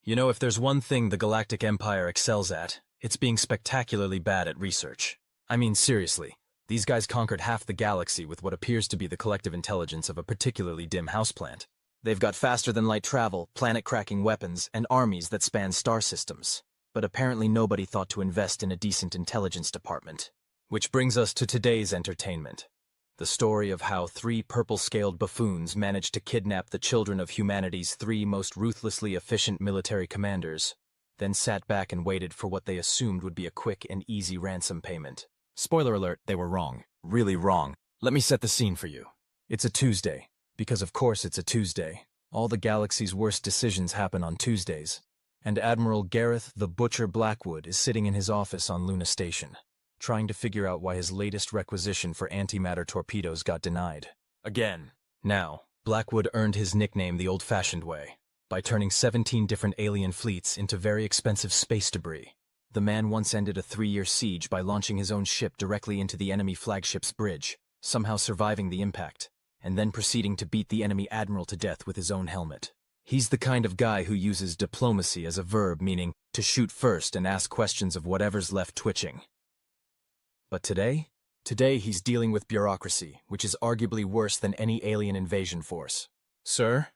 You know, if there's one thing the Galactic Empire excels at, it's being spectacularly bad at research. I mean, seriously, these guys conquered half the galaxy with what appears to be the collective intelligence of a particularly dim houseplant. They've got faster-than-light travel, planet-cracking weapons, and armies that span star systems. But apparently nobody thought to invest in a decent intelligence department. Which brings us to today's entertainment. The story of how 3 purple-scaled buffoons managed to kidnap the children of humanity's 3 most ruthlessly efficient military commanders, then sat back and waited for what they assumed would be a quick and easy ransom payment. Spoiler alert, they were wrong. Really wrong. Let me set the scene for you. It's a Tuesday. Because of course it's a Tuesday. All the galaxy's worst decisions happen on Tuesdays. And Admiral Gareth the Butcher Blackwood is sitting in his office on Luna Station, trying to figure out why his latest requisition for antimatter torpedoes got denied. Again. Now, Blackwood earned his nickname the old-fashioned way, by turning 17 different alien fleets into very expensive space debris. The man once ended a 3-year siege by launching his own ship directly into the enemy flagship's bridge, somehow surviving the impact, and then proceeding to beat the enemy admiral to death with his own helmet. He's the kind of guy who uses diplomacy as a verb, meaning to shoot first and ask questions of whatever's left twitching. But today he's dealing with bureaucracy, which is arguably worse than any alien invasion force. Sir?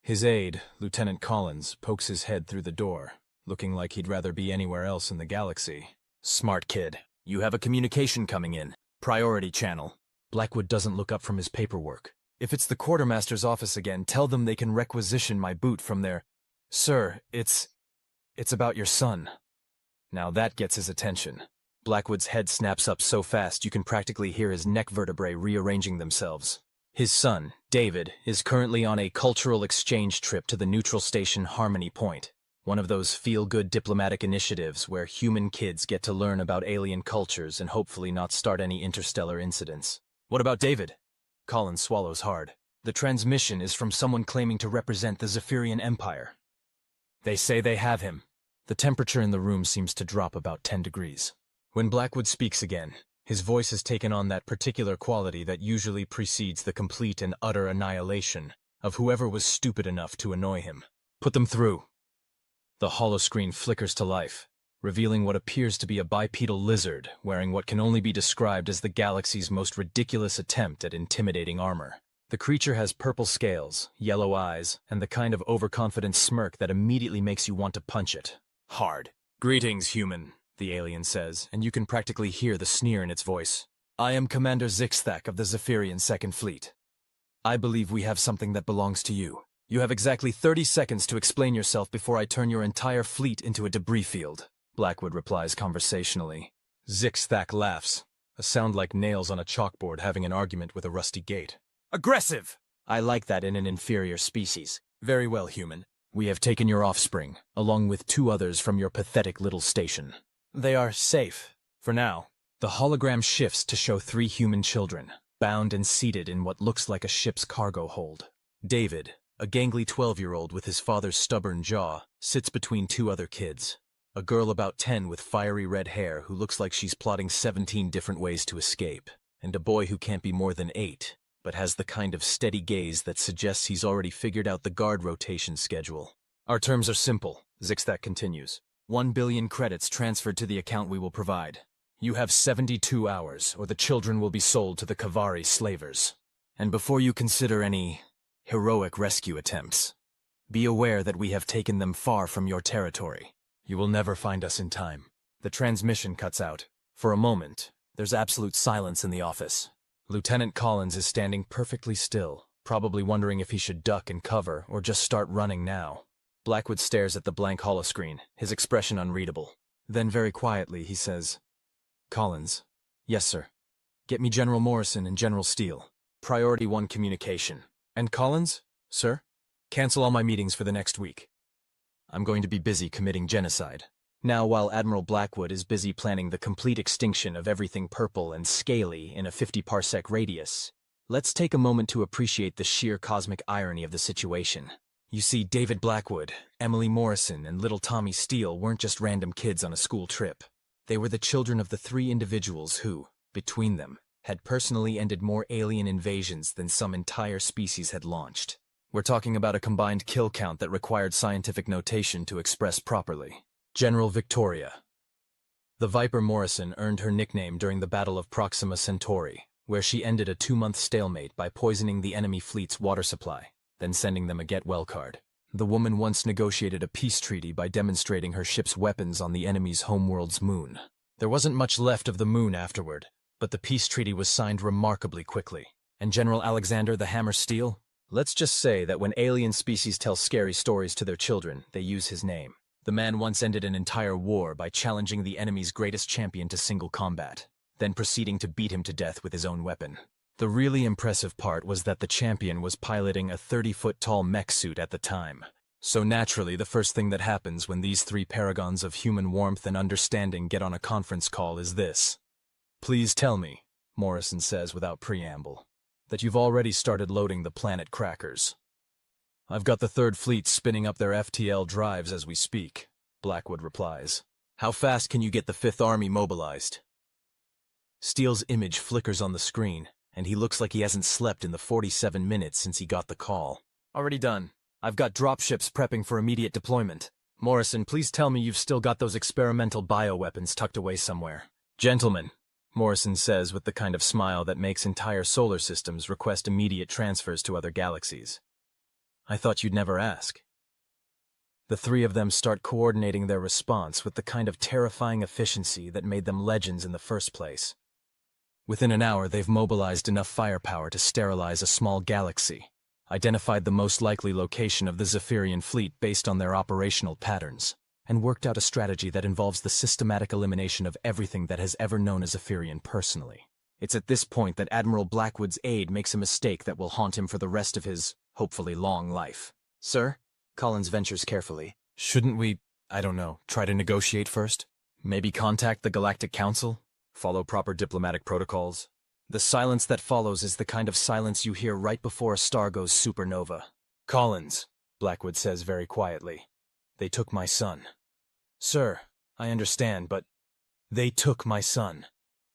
His aide, Lieutenant Collins, pokes his head through the door, looking like he'd rather be anywhere else in the galaxy. Smart kid. You have a communication coming in. Priority channel. Blackwood doesn't look up from his paperwork. If it's the quartermaster's office again, tell them they can requisition my boot from there. Sir, it's about your son. Now that gets his attention. Blackwood's head snaps up so fast you can practically hear his neck vertebrae rearranging themselves. His son, David, is currently on a cultural exchange trip to the neutral station Harmony Point, one of those feel-good diplomatic initiatives where human kids get to learn about alien cultures and hopefully not start any interstellar incidents. What about David? Collins swallows hard. The transmission is from someone claiming to represent the Zephyrian Empire. They say they have him. The temperature in the room seems to drop about 10 degrees. When Blackwood speaks again, his voice has taken on that particular quality that usually precedes the complete and utter annihilation of whoever was stupid enough to annoy him. Put them through. The holoscreen flickers to life, revealing what appears to be a bipedal lizard wearing what can only be described as the galaxy's most ridiculous attempt at intimidating armor. The creature has purple scales, yellow eyes, and the kind of overconfident smirk that immediately makes you want to punch it. Hard. Greetings, human, the alien says, and you can practically hear the sneer in its voice. I am Commander Zixthak of the Zephyrian Second Fleet. I believe we have something that belongs to you. You have exactly 30 seconds to explain yourself before I turn your entire fleet into a debris field. Blackwood replies conversationally. Zixthak laughs, a sound like nails on a chalkboard having an argument with a rusty gate. Aggressive! I like that in an inferior species. Very well, human. We have taken your offspring, along with 2 others from your pathetic little station. They are safe, for now. The hologram shifts to show 3 human children, bound and seated in what looks like a ship's cargo hold. David, a gangly 12-year-old with his father's stubborn jaw, sits between 2 other kids. A girl about 10 with fiery red hair who looks like she's plotting 17 different ways to escape, and a boy who can't be more than 8, but has the kind of steady gaze that suggests he's already figured out the guard rotation schedule. Our terms are simple, Zixthak continues. 1 billion credits transferred to the account we will provide. You have 72 hours, or the children will be sold to the Kavari slavers. And before you consider any heroic rescue attempts, be aware that we have taken them far from your territory. You will never find us in time. The transmission cuts out. For a moment, there's absolute silence in the office. Lieutenant Collins is standing perfectly still, probably wondering if he should duck and cover or just start running now. Blackwood stares at the blank holoscreen, his expression unreadable. Then very quietly he says, Collins. Yes, sir. Get me General Morrison and General Steele. Priority 1 communication. And Collins? Sir? Cancel all my meetings for the next week. I'm going to be busy committing genocide. Now, while Admiral Blackwood is busy planning the complete extinction of everything purple and scaly in a 50-parsec radius, let's take a moment to appreciate the sheer cosmic irony of the situation. You see, David Blackwood, Emily Morrison, and little Tommy Steele weren't just random kids on a school trip. They were the children of the 3 individuals who, between them, had personally ended more alien invasions than some entire species had launched. We're talking about a combined kill count that required scientific notation to express properly. General Victoria. The Viper Morrison earned her nickname during the Battle of Proxima Centauri, where she ended a 2-month stalemate by poisoning the enemy fleet's water supply, then sending them a get-well card. The woman once negotiated a peace treaty by demonstrating her ship's weapons on the enemy's homeworld's moon. There wasn't much left of the moon afterward, but the peace treaty was signed remarkably quickly. And General Alexander the Hammer Steel? Let's just say that when alien species tell scary stories to their children, they use his name. The man once ended an entire war by challenging the enemy's greatest champion to single combat, then proceeding to beat him to death with his own weapon. The really impressive part was that the champion was piloting a 30-foot-tall mech suit at the time. So naturally, the first thing that happens when these three paragons of human warmth and understanding get on a conference call is this. "Please tell me," Morrison says without preamble, "that you've already started loading the planet crackers." "I've got the Third Fleet spinning up their FTL drives as we speak," Blackwood replies. "How fast can you get the Fifth Army mobilized?" Steele's image flickers on the screen, and he looks like he hasn't slept in the 47 minutes since he got the call. "Already done. I've got dropships prepping for immediate deployment. Morrison, please tell me you've still got those experimental bioweapons tucked away somewhere." "Gentlemen," Morrison says with the kind of smile that makes entire solar systems request immediate transfers to other galaxies. "I thought you'd never ask." The three of them start coordinating their response with the kind of terrifying efficiency that made them legends in the first place. Within an hour, they've mobilized enough firepower to sterilize a small galaxy, identified the most likely location of the Zephyrian fleet based on their operational patterns, and worked out a strategy that involves the systematic elimination of everything that has ever known a Zephyrian personally. It's at this point that Admiral Blackwood's aide makes a mistake that will haunt him for the rest of his, hopefully long life. "Sir?" Collins ventures carefully. "Shouldn't we, I don't know, try to negotiate first? Maybe contact the Galactic Council? Follow proper diplomatic protocols?" The silence that follows is the kind of silence you hear right before a star goes supernova. "Collins," Blackwood says very quietly, "they took my son." "Sir, I understand, but—" "They took my son,"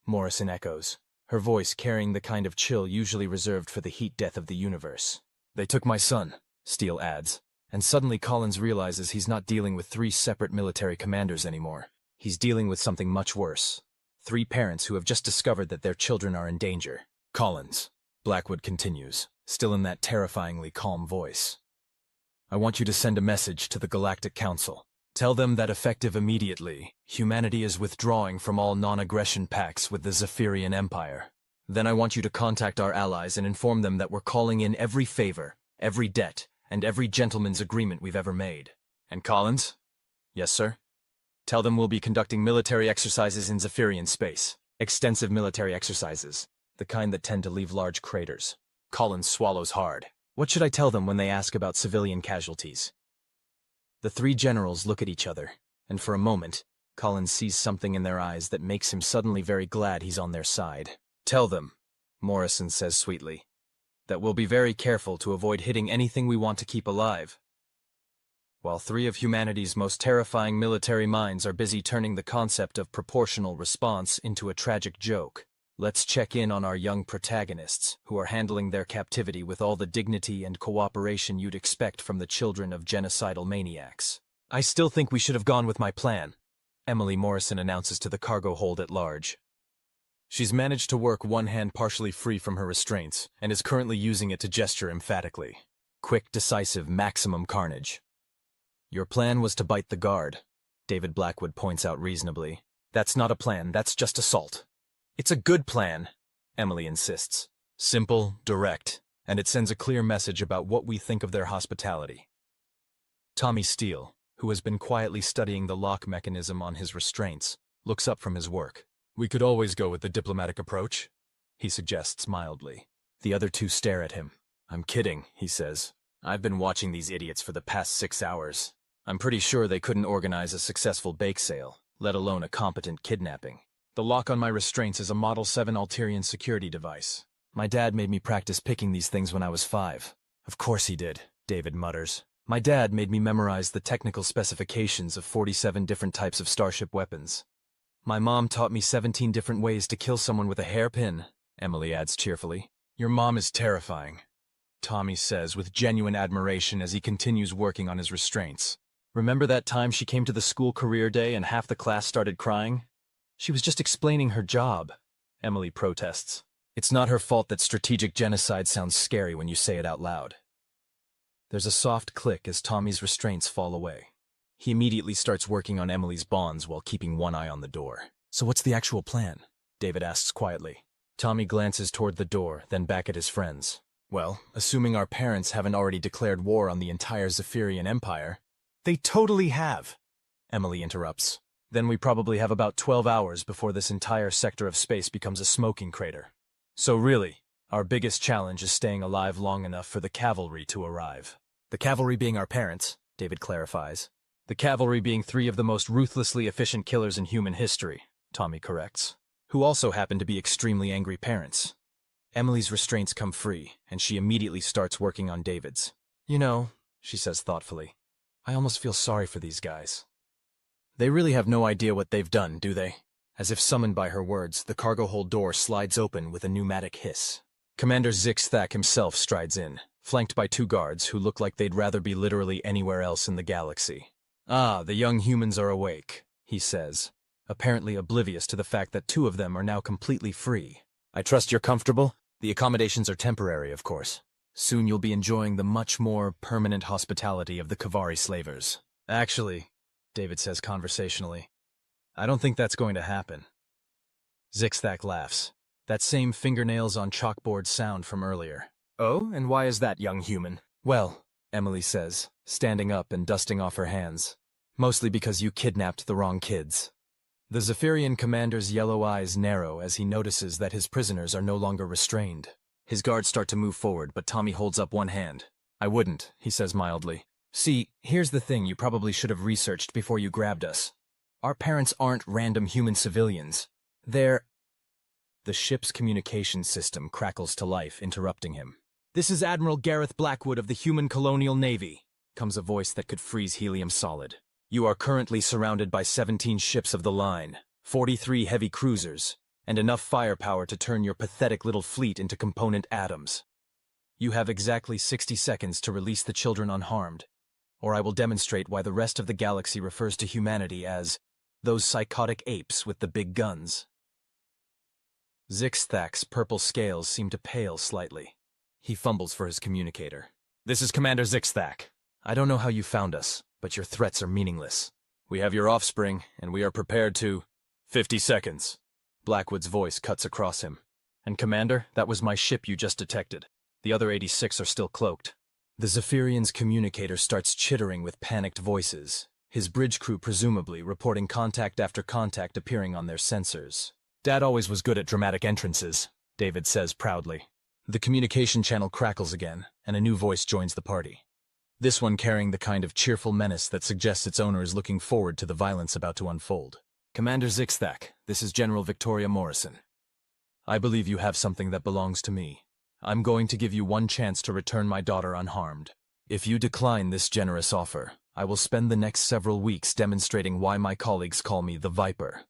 Morrison echoes, her voice carrying the kind of chill usually reserved for the heat death of the universe. "They took my son," Steele adds, and suddenly Collins realizes he's not dealing with three separate military commanders anymore. He's dealing with something much worse. Three parents who have just discovered that their children are in danger. "Collins," Blackwood continues, still in that terrifyingly calm voice, "I want you to send a message to the Galactic Council. Tell them that effective immediately, humanity is withdrawing from all non-aggression pacts with the Zephyrian Empire. Then I want you to contact our allies and inform them that we're calling in every favor, every debt, and every gentleman's agreement we've ever made. And Collins?" "Yes, sir?" "Tell them we'll be conducting military exercises in Zephyrian space. Extensive military exercises. The kind that tend to leave large craters." Collins swallows hard. What should I tell them when they ask about civilian casualties? The three generals look at each other, and for a moment, Collins sees something in their eyes that makes him suddenly very glad he's on their side. "Tell them," Morrison says sweetly, "that we'll be very careful to avoid hitting anything we want to keep alive." While three of humanity's most terrifying military minds are busy turning the concept of proportional response into a tragic joke, let's check in on our young protagonists, who are handling their captivity with all the dignity and cooperation you'd expect from the children of genocidal maniacs. "I still think we should have gone with my plan," Emily Morrison announces to the cargo hold at large. She's managed to work one hand partially free from her restraints, and is currently using it to gesture emphatically. Quick, decisive, maximum carnage. "Your plan was to bite the guard," David Blackwood points out reasonably. "That's not a plan, that's just assault." "It's a good plan," Emily insists. "Simple, direct, and it sends a clear message about what we think of their hospitality." Tommy Steele, who has been quietly studying the lock mechanism on his restraints, looks up from his work. "We could always go with the diplomatic approach," he suggests mildly. The other two stare at him. "I'm kidding," he says. "I've been watching these idiots for the past 6 hours. I'm pretty sure they couldn't organize a successful bake sale, let alone a competent kidnapping. The lock on my restraints is a Model 7 Alterian security device. My dad made me practice picking these things when I was 5. "Of course he did," David mutters. "My dad made me memorize the technical specifications of 47 different types of starship weapons. My mom taught me 17 different ways to kill someone with a hairpin," Emily adds cheerfully. "Your mom is terrifying." Tommy says with genuine admiration as he continues working on his restraints. Remember that time she came to the school career day and half the class started crying? She was just explaining her job, Emily protests. It's not her fault that strategic genocide sounds scary when you say it out loud. There's a soft click as Tommy's restraints fall away. He immediately starts working on Emily's bonds while keeping one eye on the door. So what's the actual plan? David asks quietly. Tommy glances toward the door, then back at his friends. Well, assuming our parents haven't already declared war on the entire Zephyrian Empire. They totally have, Emily interrupts. Then we probably have about 12 hours before this entire sector of space becomes a smoking crater. So really, our biggest challenge is staying alive long enough for the cavalry to arrive. The cavalry being our parents, David clarifies. The cavalry being 3 of the most ruthlessly efficient killers in human history, Tommy corrects, who also happen to be extremely angry parents. Emily's restraints come free, and she immediately starts working on David's. You know, she says thoughtfully, I almost feel sorry for these guys. They really have no idea what they've done, do they? As if summoned by her words, the cargo hold door slides open with a pneumatic hiss. Commander Zixthak himself strides in, flanked by 2 guards who look like they'd rather be literally anywhere else in the galaxy. Ah, the young humans are awake, he says, apparently oblivious to the fact that 2 of them are now completely free. I trust you're comfortable? The accommodations are temporary, of course. Soon you'll be enjoying the much more permanent hospitality of the Kavari slavers. Actually, David says conversationally, I don't think that's going to happen. Zixthak laughs. That same fingernails on chalkboard sound from earlier. Oh, and why is that, young human? Well, Emily says, standing up and dusting off her hands. Mostly because you kidnapped the wrong kids. The Zephyrian commander's yellow eyes narrow as he notices that his prisoners are no longer restrained. His guards start to move forward, but Tommy holds up one hand. I wouldn't, he says mildly. See, here's the thing you probably should have researched before you grabbed us. Our parents aren't random human civilians. They're... The ship's communication system crackles to life, interrupting him. This is Admiral Gareth Blackwood of the Human Colonial Navy, comes a voice that could freeze helium solid. You are currently surrounded by 17 ships of the line, 43 heavy cruisers, and enough firepower to turn your pathetic little fleet into component atoms. You have exactly 60 seconds to release the children unharmed, or I will demonstrate why the rest of the galaxy refers to humanity as those psychotic apes with the big guns. Zixthak's purple scales seem to pale slightly. He fumbles for his communicator. This is Commander Zixthak. I don't know how you found us, but your threats are meaningless. We have your offspring, and we are prepared to... 50 seconds. Blackwood's voice cuts across him. And Commander, that was my ship you just detected. The other 86 are still cloaked. The Zephyrian's communicator starts chittering with panicked voices, his bridge crew presumably reporting contact after contact appearing on their sensors. Dad always was good at dramatic entrances, David says proudly. The communication channel crackles again, and a new voice joins the party. This one carrying the kind of cheerful menace that suggests its owner is looking forward to the violence about to unfold. Commander Zixthak, this is General Victoria Morrison. I believe you have something that belongs to me. I'm going to give you one chance to return my daughter unharmed. If you decline this generous offer, I will spend the next several weeks demonstrating why my colleagues call me the Viper.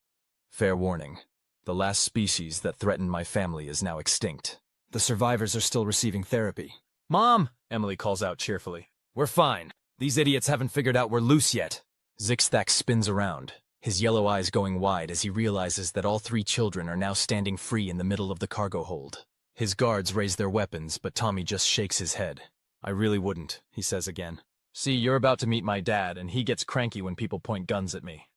Fair warning. The last species that threatened my family is now extinct. The survivors are still receiving therapy. Mom! Emily calls out cheerfully. We're fine. These idiots haven't figured out we're loose yet. Zixthak spins around, his yellow eyes going wide as he realizes that all 3 children are now standing free in the middle of the cargo hold. His guards raise their weapons, but Tommy just shakes his head. I really wouldn't, he says again. See, you're about to meet my dad, and he gets cranky when people point guns at me.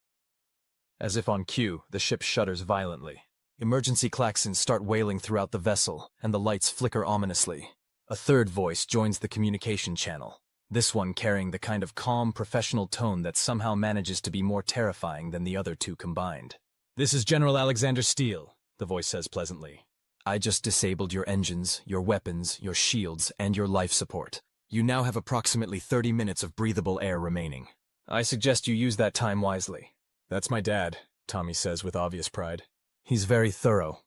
As if on cue, the ship shudders violently. Emergency klaxons start wailing throughout the vessel, and the lights flicker ominously. A third voice joins the communication channel, this one carrying the kind of calm, professional tone that somehow manages to be more terrifying than the other 2 combined. This is General Alexander Steele, the voice says pleasantly. I just disabled your engines, your weapons, your shields, and your life support. You now have approximately 30 minutes of breathable air remaining. I suggest you use that time wisely. That's my dad, Tommy says with obvious pride. He's very thorough.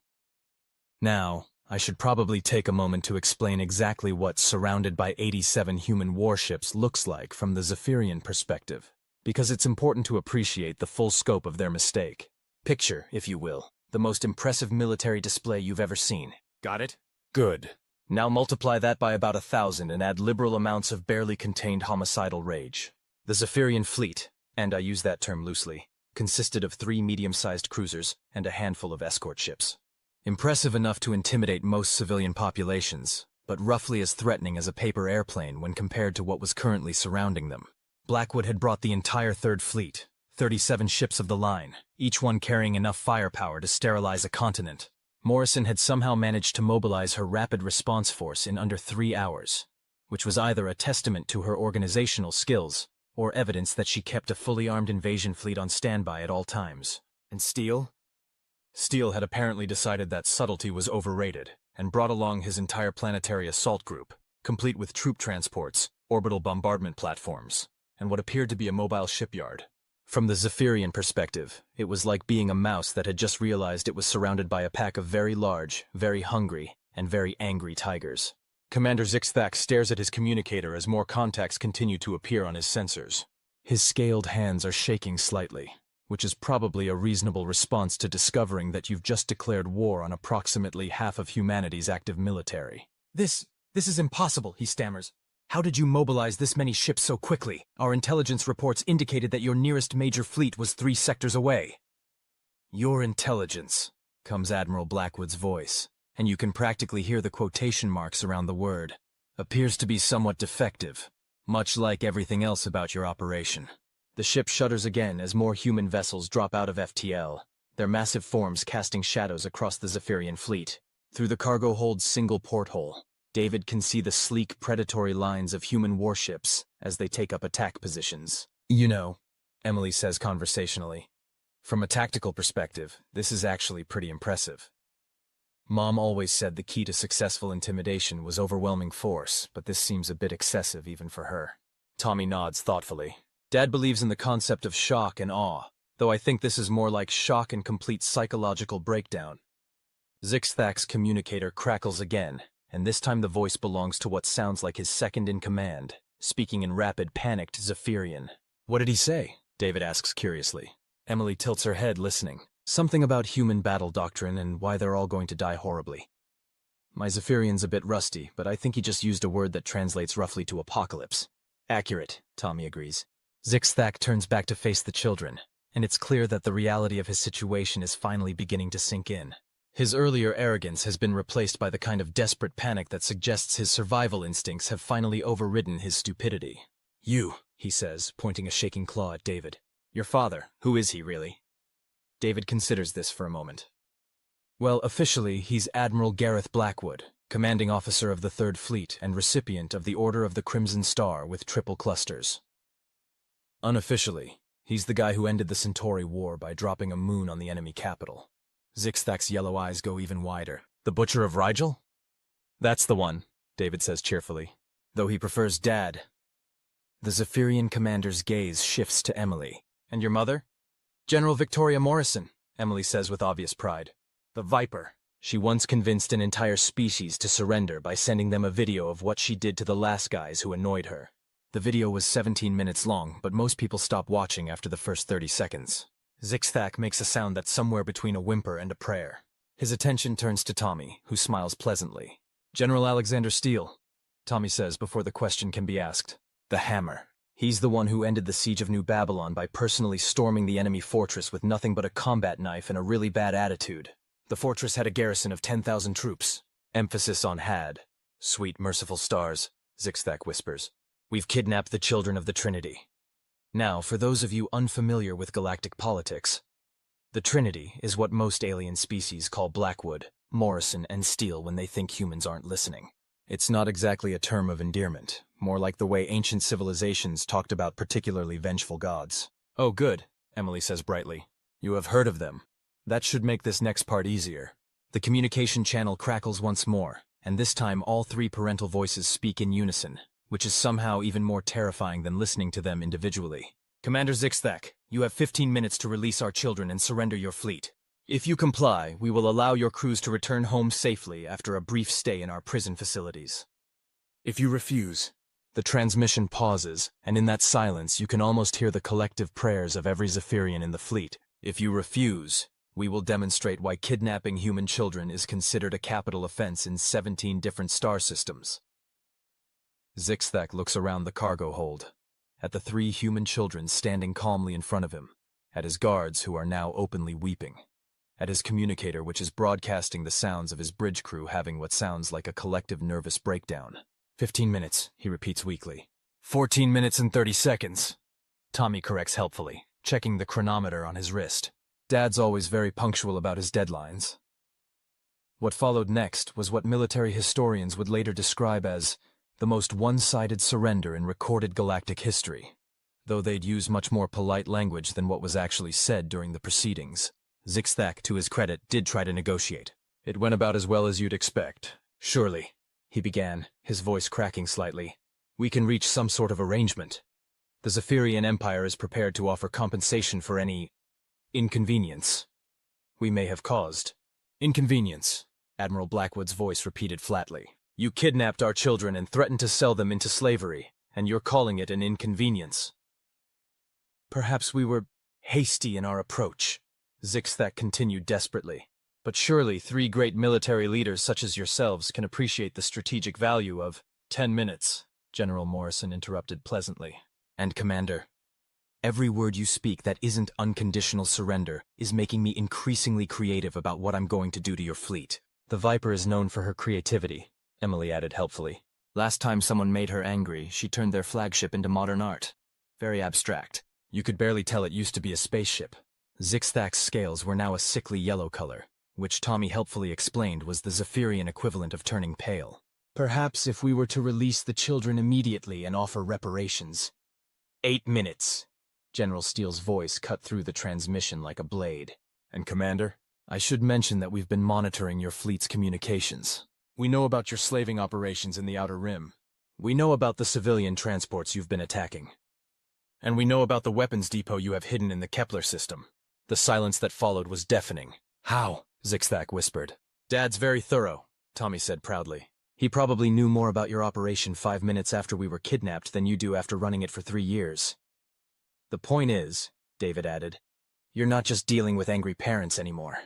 Now, I should probably take a moment to explain exactly what surrounded by 87 human warships looks like from the Zephyrian perspective, because it's important to appreciate the full scope of their mistake. Picture, if you will, the most impressive military display you've ever seen. Got it? Good. Now multiply that by about 1,000 and add liberal amounts of barely contained homicidal rage. The Zephyrian fleet, and I use that term loosely, consisted of 3 medium-sized cruisers and a handful of escort ships. Impressive enough to intimidate most civilian populations, but roughly as threatening as a paper airplane when compared to what was currently surrounding them. Blackwood had brought the entire Third Fleet, 37 ships of the line, each one carrying enough firepower to sterilize a continent. Morrison had somehow managed to mobilize her rapid response force in under 3 hours, which was either a testament to her organizational skills or evidence that she kept a fully armed invasion fleet on standby at all times. And Steele? Steele had apparently decided that subtlety was overrated and brought along his entire planetary assault group, complete with troop transports, orbital bombardment platforms, and what appeared to be a mobile shipyard. From the Zephyrian perspective, it was like being a mouse that had just realized it was surrounded by a pack of very large, very hungry, and very angry tigers. Commander Zixthak stares at his communicator as more contacts continue to appear on his sensors. His scaled hands are shaking slightly, which is probably a reasonable response to discovering that you've just declared war on approximately half of humanity's active military. This is impossible, he stammers. How did you mobilize this many ships so quickly? Our intelligence reports indicated that your nearest major fleet was 3 sectors away. Your intelligence, comes Admiral Blackwood's voice, and you can practically hear the quotation marks around the word, appears to be somewhat defective, much like everything else about your operation. The ship shudders again as more human vessels drop out of FTL, their massive forms casting shadows across the Zephyrian fleet. Through the cargo hold's single porthole, David can see the sleek, predatory lines of human warships as they take up attack positions. You know, Emily says conversationally, from a tactical perspective, this is actually pretty impressive. Mom always said the key to successful intimidation was overwhelming force, but this seems a bit excessive even for her. Tommy nods thoughtfully. Dad believes in the concept of shock and awe, though I think this is more like shock and complete psychological breakdown. Zixthak's communicator crackles again, and this time the voice belongs to what sounds like his second-in-command, speaking in rapid, panicked Zephyrian. What did he say? David asks curiously. Emily tilts her head, listening. Something about human battle doctrine and why they're all going to die horribly. My Zephyrian's a bit rusty, but I think he just used a word that translates roughly to apocalypse. Accurate, Tommy agrees. Zixthak turns back to face the children, and it's clear that the reality of his situation is finally beginning to sink in. His earlier arrogance has been replaced by the kind of desperate panic that suggests his survival instincts have finally overridden his stupidity. You, he says, pointing a shaking claw at David. Your father, who is he really? David considers this for a moment. Well, officially, he's Admiral Gareth Blackwood, commanding officer of the Third Fleet and recipient of the Order of the Crimson Star with triple clusters. Unofficially, he's the guy who ended the Centauri War by dropping a moon on the enemy capital. Zixthak's yellow eyes go even wider. The Butcher of Rigel? That's the one, David says cheerfully, though he prefers Dad. The Zephyrian commander's gaze shifts to Emily. And your mother? General Victoria Morrison, Emily says with obvious pride. The Viper. She once convinced an entire species to surrender by sending them a video of what she did to the last guys who annoyed her. The video was 17 minutes long, but most people stop watching after the first 30 seconds. Zixthak makes a sound that's somewhere between a whimper and a prayer. His attention turns to Tommy, who smiles pleasantly. General Alexander Steele, Tommy says before the question can be asked. The Hammer. He's the one who ended the siege of New Babylon by personally storming the enemy fortress with nothing but a combat knife and a really bad attitude. The fortress had a garrison of 10,000 troops. Emphasis on had. Sweet merciful stars, Zixthak whispers. We've kidnapped the children of the Trinity. Now, for those of you unfamiliar with galactic politics, the Trinity is what most alien species call Blackwood, Morrison, and Steele when they think humans aren't listening. It's not exactly a term of endearment, more like the way ancient civilizations talked about particularly vengeful gods. Oh good, Emily says brightly. You have heard of them. That should make this next part easier. The communication channel crackles once more, and this time all 3 parental voices speak in unison, which is somehow even more terrifying than listening to them individually. Commander Zixthak, you have 15 minutes to release our children and surrender your fleet. If you comply, we will allow your crews to return home safely after a brief stay in our prison facilities. If you refuse, the transmission pauses, and in that silence you can almost hear the collective prayers of every Zephyrian in the fleet. If you refuse, We will demonstrate why kidnapping human children is considered a capital offense in 17 different star systems. Zixthak looks around the cargo hold, at the 3 human children standing calmly in front of him, at his guards who are now openly weeping, at his communicator which is broadcasting the sounds of his bridge crew having what sounds like a collective nervous breakdown. 15 minutes, he repeats weakly. 14 minutes and 30 seconds. Tommy corrects helpfully, checking the chronometer on his wrist. Dad's always very punctual about his deadlines. What followed next was what military historians would later describe as the most one-sided surrender in recorded galactic history, though they'd use much more polite language than what was actually said during the proceedings. Zixthak, to his credit, did try to negotiate. It went about as well as you'd expect. Surely, he began, his voice cracking slightly. We can reach some sort of arrangement. The Zephyrian Empire is prepared to offer compensation for any inconvenience we may have caused. Inconvenience, Admiral Blackwood's voice repeated flatly. You kidnapped our children and threatened to sell them into slavery, and you're calling it an inconvenience. Perhaps we were hasty in our approach, Zixthak continued desperately. But surely 3 great military leaders such as yourselves can appreciate the strategic value of 10 minutes, General Morrison interrupted pleasantly. And Commander, every word you speak that isn't unconditional surrender is making me increasingly creative about what I'm going to do to your fleet. The Viper is known for her creativity, Emily added helpfully. Last time someone made her angry, she turned their flagship into modern art. Very abstract. You could barely tell it used to be a spaceship. Zixthak's scales were now a sickly yellow color, which Tommy helpfully explained was the Zephyrian equivalent of turning pale. Perhaps if we were to release the children immediately and offer reparations. 8 minutes. General Steele's voice cut through the transmission like a blade. And Commander, I should mention that we've been monitoring your fleet's communications. We know about your slaving operations in the Outer Rim. We know about the civilian transports you've been attacking. And we know about the weapons depot you have hidden in the Kepler system. The silence that followed was deafening. How? Zixthak whispered. Dad's very thorough, Tommy said proudly. He probably knew more about your operation 5 minutes after we were kidnapped than you do after running it for 3 years. The point is, David added, you're not just dealing with angry parents anymore.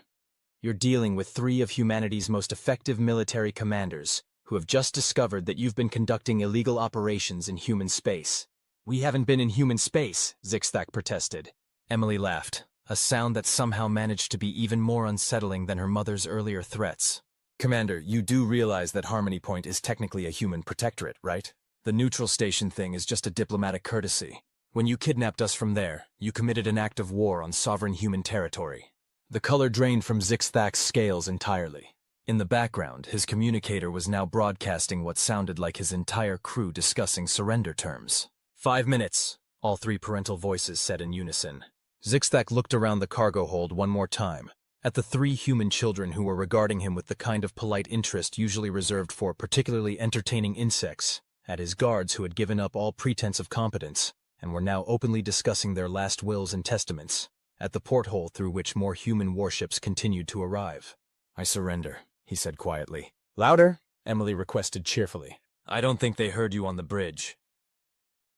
You're dealing with 3 of humanity's most effective military commanders who have just discovered that you've been conducting illegal operations in human space. We haven't been in human space, Zixthak protested. Emily laughed, a sound that somehow managed to be even more unsettling than her mother's earlier threats. Commander, you do realize that Harmony Point is technically a human protectorate, right? The neutral station thing is just a diplomatic courtesy. When you kidnapped us from there, you committed an act of war on sovereign human territory. The color drained from Zixthak's scales entirely. In the background, his communicator was now broadcasting what sounded like his entire crew discussing surrender terms. 5 minutes, all 3 parental voices said in unison. Zixthak looked around the cargo hold one more time, at the 3 human children who were regarding him with the kind of polite interest usually reserved for particularly entertaining insects, at his guards who had given up all pretense of competence, and were now openly discussing their last wills and testaments, at the porthole through which more human warships continued to arrive. I surrender, he said quietly. Louder, Emily requested cheerfully. I don't think they heard you on the bridge.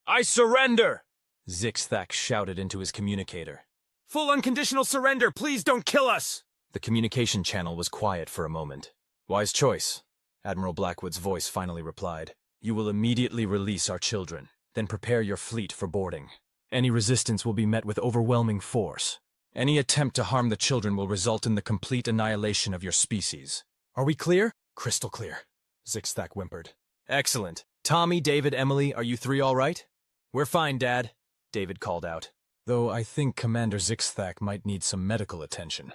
I surrender! Zixthak shouted into his communicator. Full unconditional surrender, please don't kill us! The communication channel was quiet for a moment. Wise choice, Admiral Blackwood's voice finally replied. You will immediately release our children, then prepare your fleet for boarding. Any resistance will be met with overwhelming force. Any attempt to harm the children will result in the complete annihilation of your species. Are we clear? Crystal clear, Zixthak whimpered. Excellent. Tommy, David, Emily, are you 3 all right? We're fine, Dad, David called out. Though I think Commander Zixthak might need some medical attention.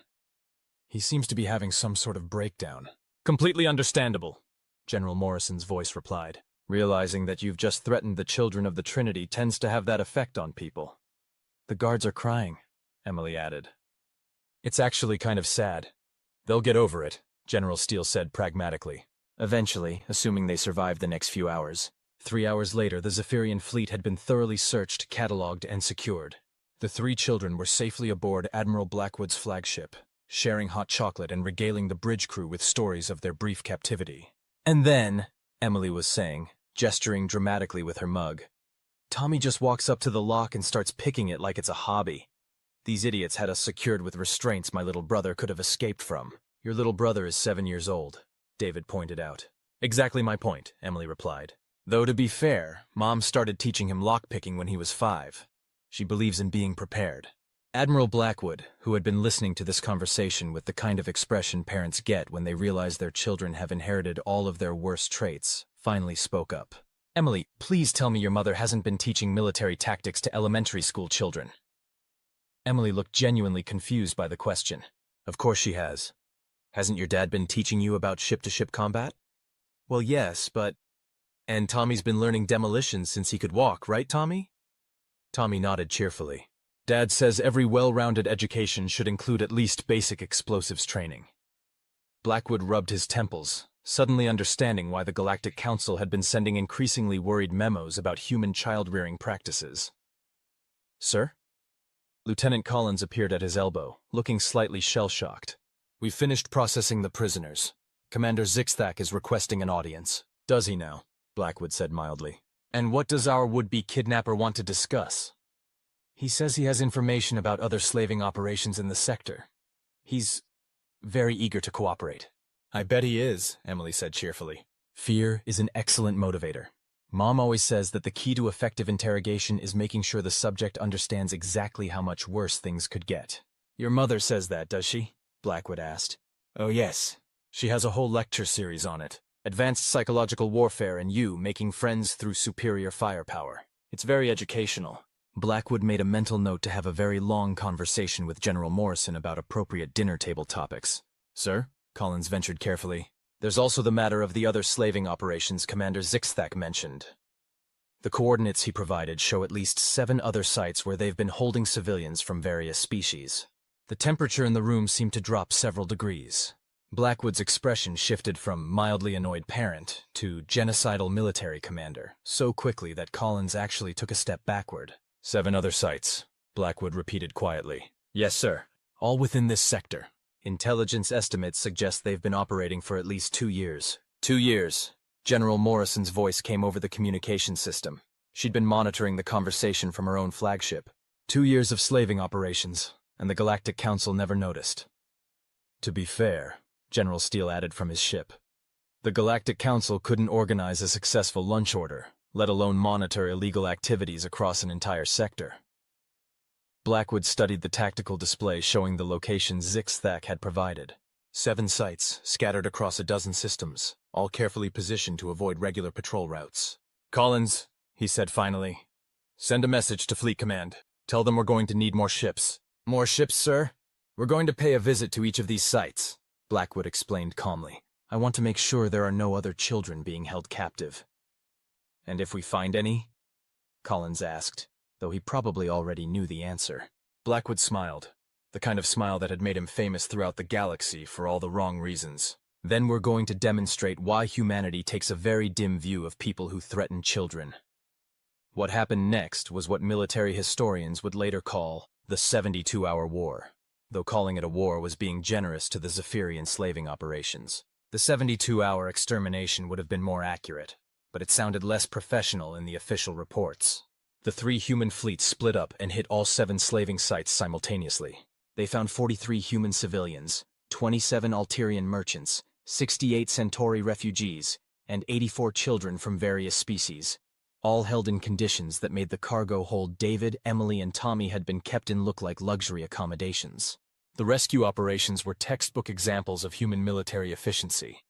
He seems to be having some sort of breakdown. Completely understandable, General Morrison's voice replied. Realizing that you've just threatened the children of the Trinity tends to have that effect on people. The guards are crying, Emily added. It's actually kind of sad. They'll get over it, General Steele said pragmatically. Eventually, assuming they survived the next few hours. 3 hours later, the Zephyrian fleet had been thoroughly searched, catalogued, and secured. The 3 children were safely aboard Admiral Blackwood's flagship, sharing hot chocolate and regaling the bridge crew with stories of their brief captivity. And then, Emily was saying, gesturing dramatically with her mug, Tommy just walks up to the lock and starts picking it like it's a hobby. These idiots had us secured with restraints my little brother could have escaped from. Your little brother is 7 years old, David pointed out. Exactly my point, Emily replied. Though to be fair, Mom started teaching him lockpicking when he was 5. She believes in being prepared. Admiral Blackwood, who had been listening to this conversation with the kind of expression parents get when they realize their children have inherited all of their worst traits, finally spoke up. Emily, please tell me your mother hasn't been teaching military tactics to elementary school children. Emily looked genuinely confused by the question. Of course she has. Hasn't your dad been teaching you about ship-to-ship combat? Well, yes, but... And Tommy's been learning demolition since he could walk, right, Tommy? Tommy nodded cheerfully. Dad says every well-rounded education should include at least basic explosives training. Blackwood rubbed his temples, suddenly understanding why the Galactic Council had been sending increasingly worried memos about human child-rearing practices. Sir? Lieutenant Collins appeared at his elbow, looking slightly shell-shocked. We've finished processing the prisoners. Commander Zixthak is requesting an audience. Does he now? Blackwood said mildly. And what does our would-be kidnapper want to discuss? He says he has information about other slaving operations in the sector. He's very eager to cooperate. I bet he is, Emily said cheerfully. Fear is an excellent motivator. Mom always says that the key to effective interrogation is making sure the subject understands exactly how much worse things could get. Your mother says that, does she? Blackwood asked. Oh yes. She has a whole lecture series on it. Advanced Psychological Warfare and you making friends through superior firepower. It's very educational. Blackwood made a mental note to have a very long conversation with General Morrison about appropriate dinner table topics. Sir? Collins ventured carefully. There's also the matter of the other slaving operations Commander Zixthak mentioned. The coordinates he provided show at least 7 other sites where they've been holding civilians from various species. The temperature in the room seemed to drop several degrees. Blackwood's expression shifted from mildly annoyed parent to genocidal military commander so quickly that Collins actually took a step backward. 7 other sites, Blackwood repeated quietly. Yes, sir. All within this sector. Intelligence estimates suggest they've been operating for at least 2 years. 2 years. General Morrison's voice came over the communication system. She'd been monitoring the conversation from her own flagship. 2 years of slaving operations, and the Galactic Council never noticed. To be fair, General Steele added from his ship, the Galactic Council couldn't organize a successful lunch order, let alone monitor illegal activities across an entire sector. Blackwood studied the tactical display showing the locations Zixthak had provided. 7 sites, scattered across a dozen systems, all carefully positioned to avoid regular patrol routes. Collins, he said finally, send a message to Fleet Command. Tell them we're going to need more ships. More ships, sir? We're going to pay a visit to each of these sites, Blackwood explained calmly. I want to make sure there are no other children being held captive. And if we find any? Collins asked, though he probably already knew the answer. Blackwood smiled, the kind of smile that had made him famous throughout the galaxy for all the wrong reasons. Then we're going to demonstrate why humanity takes a very dim view of people who threaten children. What happened next was what military historians would later call the 72-hour war, though calling it a war was being generous to the Zephyrian slaving operations. The 72-hour extermination would have been more accurate, but it sounded less professional in the official reports. The 3 human fleets split up and hit all 7 slaving sites simultaneously. They found 43 human civilians, 27 Alterian merchants, 68 Centauri refugees, and 84 children from various species, all held in conditions that made the cargo hold David, Emily, and Tommy had been kept in look like luxury accommodations. The rescue operations were textbook examples of human military efficiency.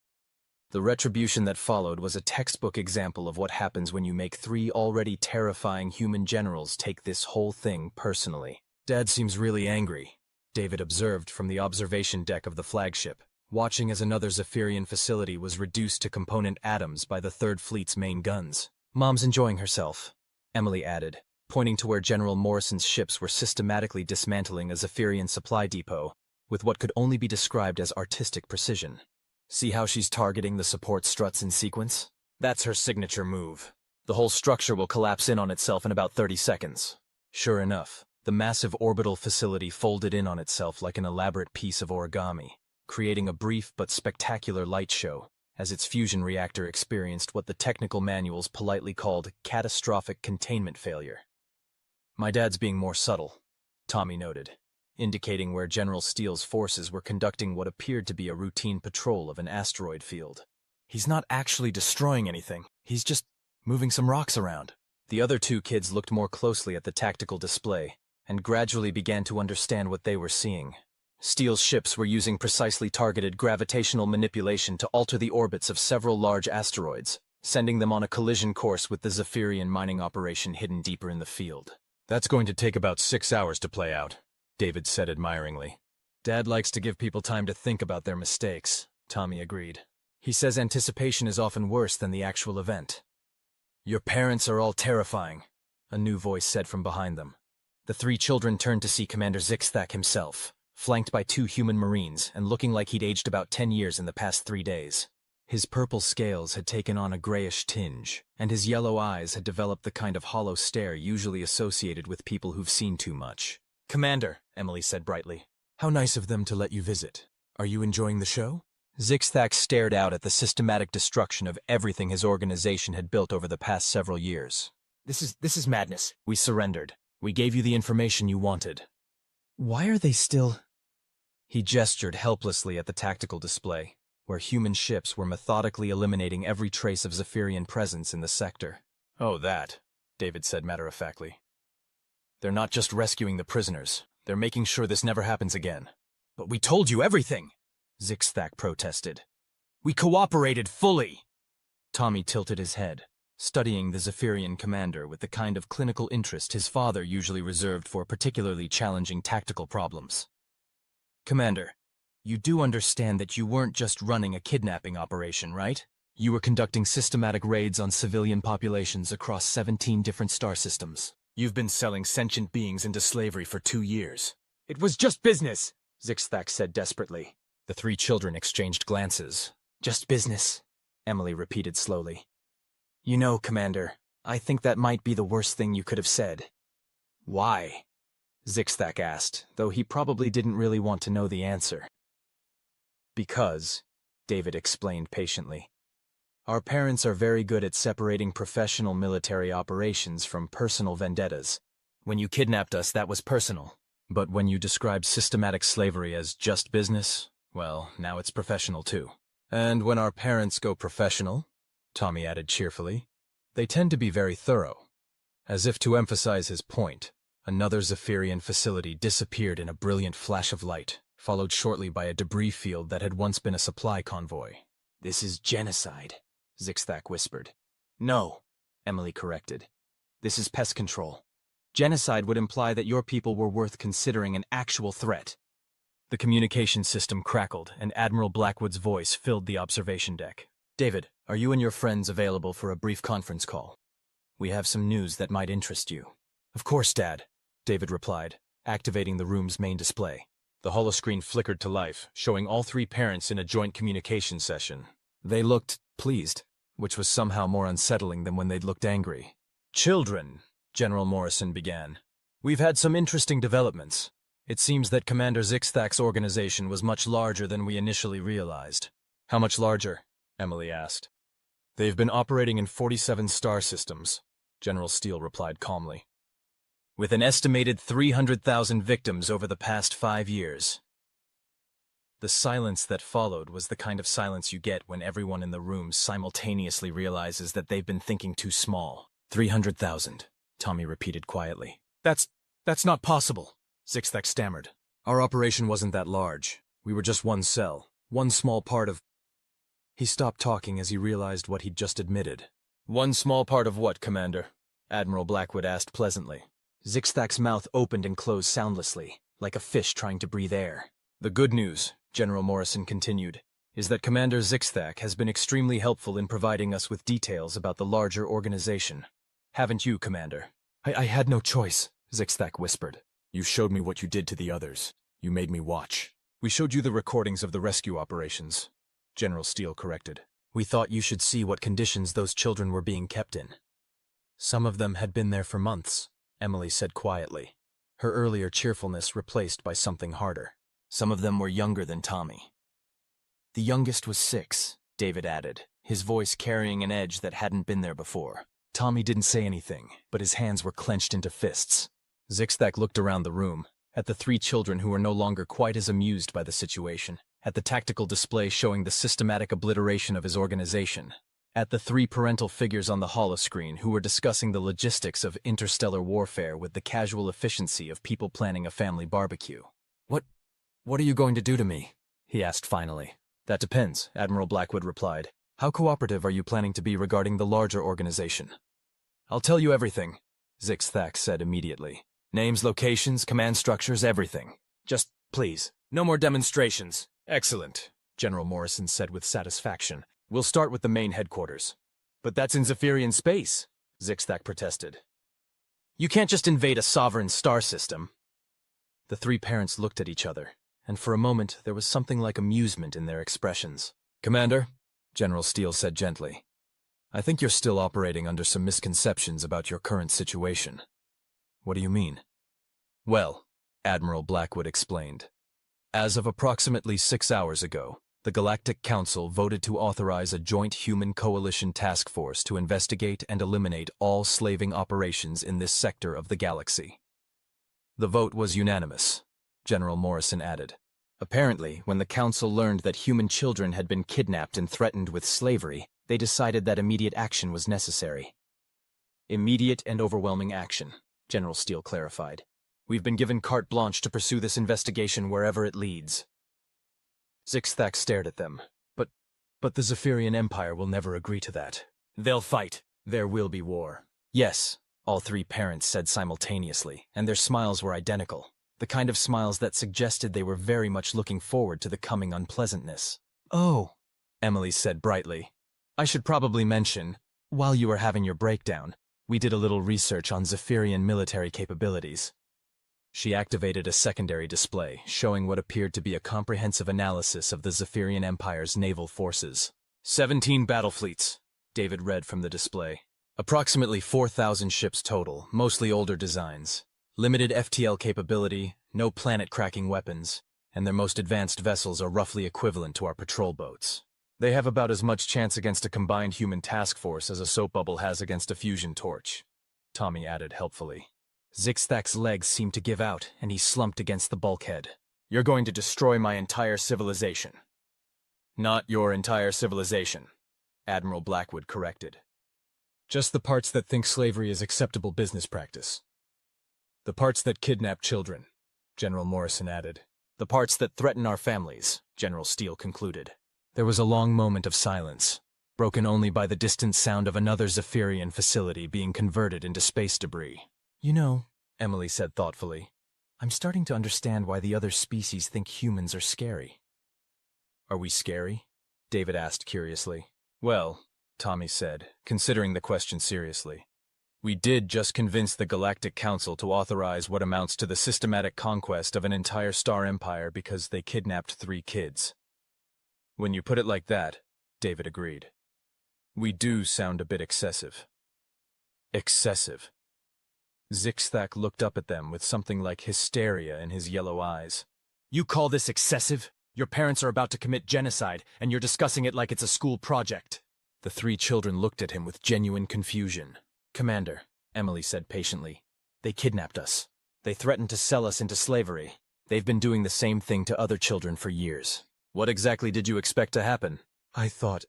The retribution that followed was a textbook example of what happens when you make 3 already terrifying human generals take this whole thing personally. Dad seems really angry, David observed from the observation deck of the flagship, watching as another Zephyrian facility was reduced to component atoms by the 3rd Fleet's main guns. Mom's enjoying herself, Emily added, pointing to where General Morrison's ships were systematically dismantling a Zephyrian supply depot with what could only be described as artistic precision. See how she's targeting the support struts in sequence? That's her signature move. The whole structure will collapse in on itself in about 30 seconds. Sure enough, the massive orbital facility folded in on itself like an elaborate piece of origami, creating a brief but spectacular light show as its fusion reactor experienced what the technical manuals politely called catastrophic containment failure. My dad's being more subtle, Tommy noted. indicating where General Steele's forces were conducting what appeared to be a routine patrol of an asteroid field. He's not actually destroying anything. He's just moving some rocks around. The other two kids looked more closely at the tactical display and gradually began to understand what they were seeing. Steele's ships were using precisely targeted gravitational manipulation to alter the orbits of several large asteroids, sending them on a collision course with the Zephyrian mining operation hidden deeper in the field. "That's going to take about 6 hours to play out," David said admiringly. "Dad likes to give people time to think about their mistakes," Tommy agreed. "He says anticipation is often worse than the actual event." "Your parents are all terrifying," a new voice said from behind them. The three children turned to see Commander Zixthak himself, flanked by 2 human marines and looking like he'd aged about 10 years in the past 3 days. His purple scales had taken on a grayish tinge, and his yellow eyes had developed the kind of hollow stare usually associated with people who've seen too much. "Commander," Emily said brightly, "how nice of them to let you visit. Are you enjoying the show?" Zixthak stared out at the systematic destruction of everything his organization had built over the past several years. This is madness. We surrendered. We gave you the information you wanted." "Why are they still—" He gestured helplessly at the tactical display, where human ships were methodically eliminating every trace of Zephyrian presence in the sector. "Oh, that," David said matter-of-factly. "They're not just rescuing the prisoners. They're making sure this never happens again." "But we told you everything!" Zixthak protested. "We cooperated fully!" Tommy tilted his head, studying the Zephyrian commander with the kind of clinical interest his father usually reserved for particularly challenging tactical problems. "Commander, you do understand that you weren't just running a kidnapping operation, right? You were conducting systematic raids on civilian populations across 17 different star systems. You've been selling sentient beings into slavery for 2 years. "It was just business," Zixthak said desperately. The three children exchanged glances. "Just business," Emily repeated slowly. "You know, Commander, I think that might be the worst thing you could have said." "Why?" Zixthak asked, though he probably didn't really want to know the answer. "Because," David explained patiently, "our parents are very good at separating professional military operations from personal vendettas. When you kidnapped us, that was personal. But when you described systematic slavery as just business, well, now it's professional too. And when our parents go professional," Tommy added cheerfully, "they tend to be very thorough." As if to emphasize his point, another Zephyrian facility disappeared in a brilliant flash of light, followed shortly by a debris field that had once been a supply convoy. "This is genocide," Zixthak whispered. "No," Emily corrected. "This is pest control. Genocide would imply that your people were worth considering an actual threat." The communication system crackled, and Admiral Blackwood's voice filled the observation deck. "David, are you and your friends available for a brief conference call? We have some news that might interest you." "Of course, Dad," David replied, activating the room's main display. The holoscreen flickered to life, showing all three parents in a joint communication session. They looked pleased, which was somehow more unsettling than when they'd looked angry. "Children," General Morrison began, "we've had some interesting developments. It seems that Commander Zixthak's organization was much larger than we initially realized." "How much larger?" Emily asked. "They've been operating in 47 star systems," General Steele replied calmly, "with an estimated 300,000 victims over the past 5 years. The silence that followed was the kind of silence you get when everyone in the room simultaneously realizes that they've been thinking too small. 300,000, Tommy repeated quietly. That's not possible," Zixthak stammered. "Our operation wasn't that large. We were just one cell, one small part of—" He stopped talking as he realized what he'd just admitted. "One small part of what, Commander?" Admiral Blackwood asked pleasantly. Zixthak's mouth opened and closed soundlessly, like a fish trying to breathe air. "The good news," General Morrison continued, "is that Commander Zixthak has been extremely helpful in providing us with details about the larger organization. Haven't you, Commander?" I had no choice," Zixthak whispered. "You showed me what you did to the others. You made me watch." "We showed you the recordings of the rescue operations," General Steele corrected. "We thought you should see what conditions those children were being kept in." "Some of them had been there for months," Emily said quietly, her earlier cheerfulness replaced by something harder. "Some of them were younger than Tommy." "The youngest was 6, David added, his voice carrying an edge that hadn't been there before. Tommy didn't say anything, but his hands were clenched into fists. Zixthak looked around the room, at the three children who were no longer quite as amused by the situation, at the tactical display showing the systematic obliteration of his organization, at the three parental figures on the holoscreen who were discussing the logistics of interstellar warfare with the casual efficiency of people planning a family barbecue. What are you going to do to me? He asked finally. That depends, Admiral Blackwood replied. How cooperative are you planning to be regarding the larger organization? I'll tell you everything, Zixthack said immediately. Names, locations, command structures, everything. Just, please, no more demonstrations. Excellent, General Morrison said with satisfaction. We'll start with the main headquarters. But that's in Zephyrian space, Zixthack protested. You can't just invade a sovereign star system. The three parents looked at each other, and for a moment there was something like amusement in their expressions. Commander, General Steele said gently, I think you're still operating under some misconceptions about your current situation. What do you mean? Well, Admiral Blackwood explained. As of approximately 6 hours ago, the Galactic Council voted to authorize a joint human coalition task force to investigate and eliminate all slaving operations in this sector of the galaxy. The vote was unanimous, General Morrison added. Apparently, when the Council learned that human children had been kidnapped and threatened with slavery, they decided that immediate action was necessary. Immediate and overwhelming action, General Steele clarified. We've been given carte blanche to pursue this investigation wherever it leads. Zixthack stared at them. But the Zephyrian Empire will never agree to that. They'll fight. There will be war. Yes, all three parents said simultaneously, and their smiles were identical. The kind of smiles that suggested they were very much looking forward to the coming unpleasantness. Oh, Emily said brightly. I should probably mention, while you were having your breakdown, we did a little research on Zephyrian military capabilities. She activated a secondary display, showing what appeared to be a comprehensive analysis of the Zephyrian Empire's naval forces. 17 battle fleets, David read from the display. Approximately 4,000 ships total, mostly older designs. Limited FTL capability, no planet-cracking weapons, and their most advanced vessels are roughly equivalent to our patrol boats. They have about as much chance against a combined human task force as a soap bubble has against a fusion torch, Tommy added helpfully. Zixthack's legs seemed to give out, and he slumped against the bulkhead. You're going to destroy my entire civilization. Not your entire civilization, Admiral Blackwood corrected. Just the parts that think slavery is acceptable business practice. The parts that kidnap children, General Morrison added. The parts that threaten our families, General Steele concluded. There was a long moment of silence, broken only by the distant sound of another Zephyrian facility being converted into space debris. You know, Emily said thoughtfully, I'm starting to understand why the other species think humans are scary. Are we scary? David asked curiously. Well, Tommy said, considering the question seriously. We did just convince the Galactic Council to authorize what amounts to the systematic conquest of an entire star empire because they kidnapped 3 kids. When you put it like that, David agreed. We do sound a bit excessive. Excessive. Zixthack looked up at them with something like hysteria in his yellow eyes. You call this excessive? Your parents are about to commit genocide, and you're discussing it like it's a school project. The 3 children looked at him with genuine confusion. Commander, Emily said patiently, they kidnapped us. They threatened to sell us into slavery. They've been doing the same thing to other children for years. What exactly did you expect to happen? I thought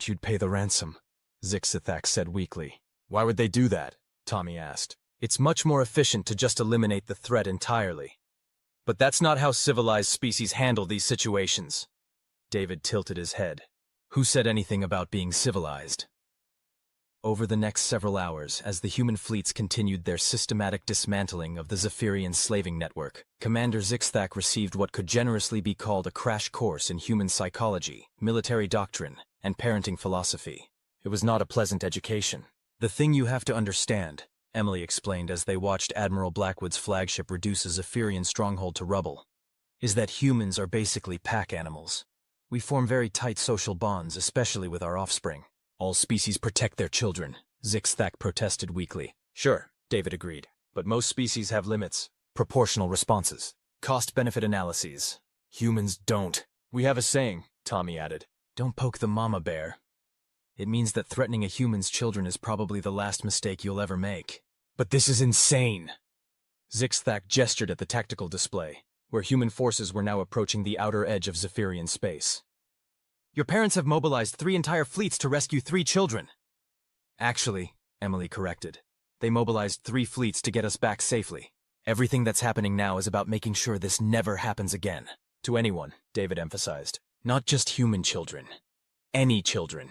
you'd pay the ransom, Zixthack said weakly. Why would they do that? Tommy asked. It's much more efficient to just eliminate the threat entirely. But that's not how civilized species handle these situations. David tilted his head. Who said anything about being civilized? Over the next several hours, as the human fleets continued their systematic dismantling of the Zephyrian slaving network, Commander Zixthack received what could generously be called a crash course in human psychology, military doctrine, and parenting philosophy. It was not a pleasant education. The thing you have to understand, Emily explained as they watched Admiral Blackwood's flagship reduce a Zephyrian stronghold to rubble, is that humans are basically pack animals. We form very tight social bonds, especially with our offspring. All species protect their children, Zixthack protested weakly. Sure, David agreed, but most species have limits, proportional responses, cost-benefit analyses. Humans don't. We have a saying, Tommy added. Don't poke the mama bear. It means that threatening a human's children is probably the last mistake you'll ever make. But this is insane, Zixthak gestured at the tactical display, where human forces were now approaching the outer edge of Zephyrian space. Your parents have mobilized 3 entire fleets to rescue 3 children. Actually, Emily corrected, they mobilized 3 fleets to get us back safely. Everything that's happening now is about making sure this never happens again. To anyone, David emphasized. Not just human children. Any children.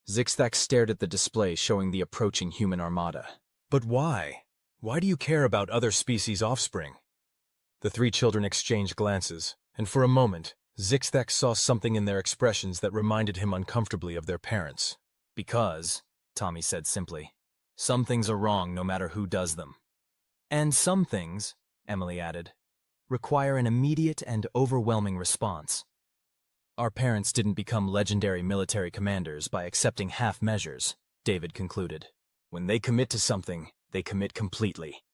Zixthak stared at the display showing the approaching human armada. But why? Why do you care about other species' offspring? The 3 children exchanged glances, and for a moment, Zixthak saw something in their expressions that reminded him uncomfortably of their parents. Because, Tommy said simply, some things are wrong no matter who does them. And some things, Emily added, require an immediate and overwhelming response. Our parents didn't become legendary military commanders by accepting half measures, David concluded. When they commit to something, they commit completely.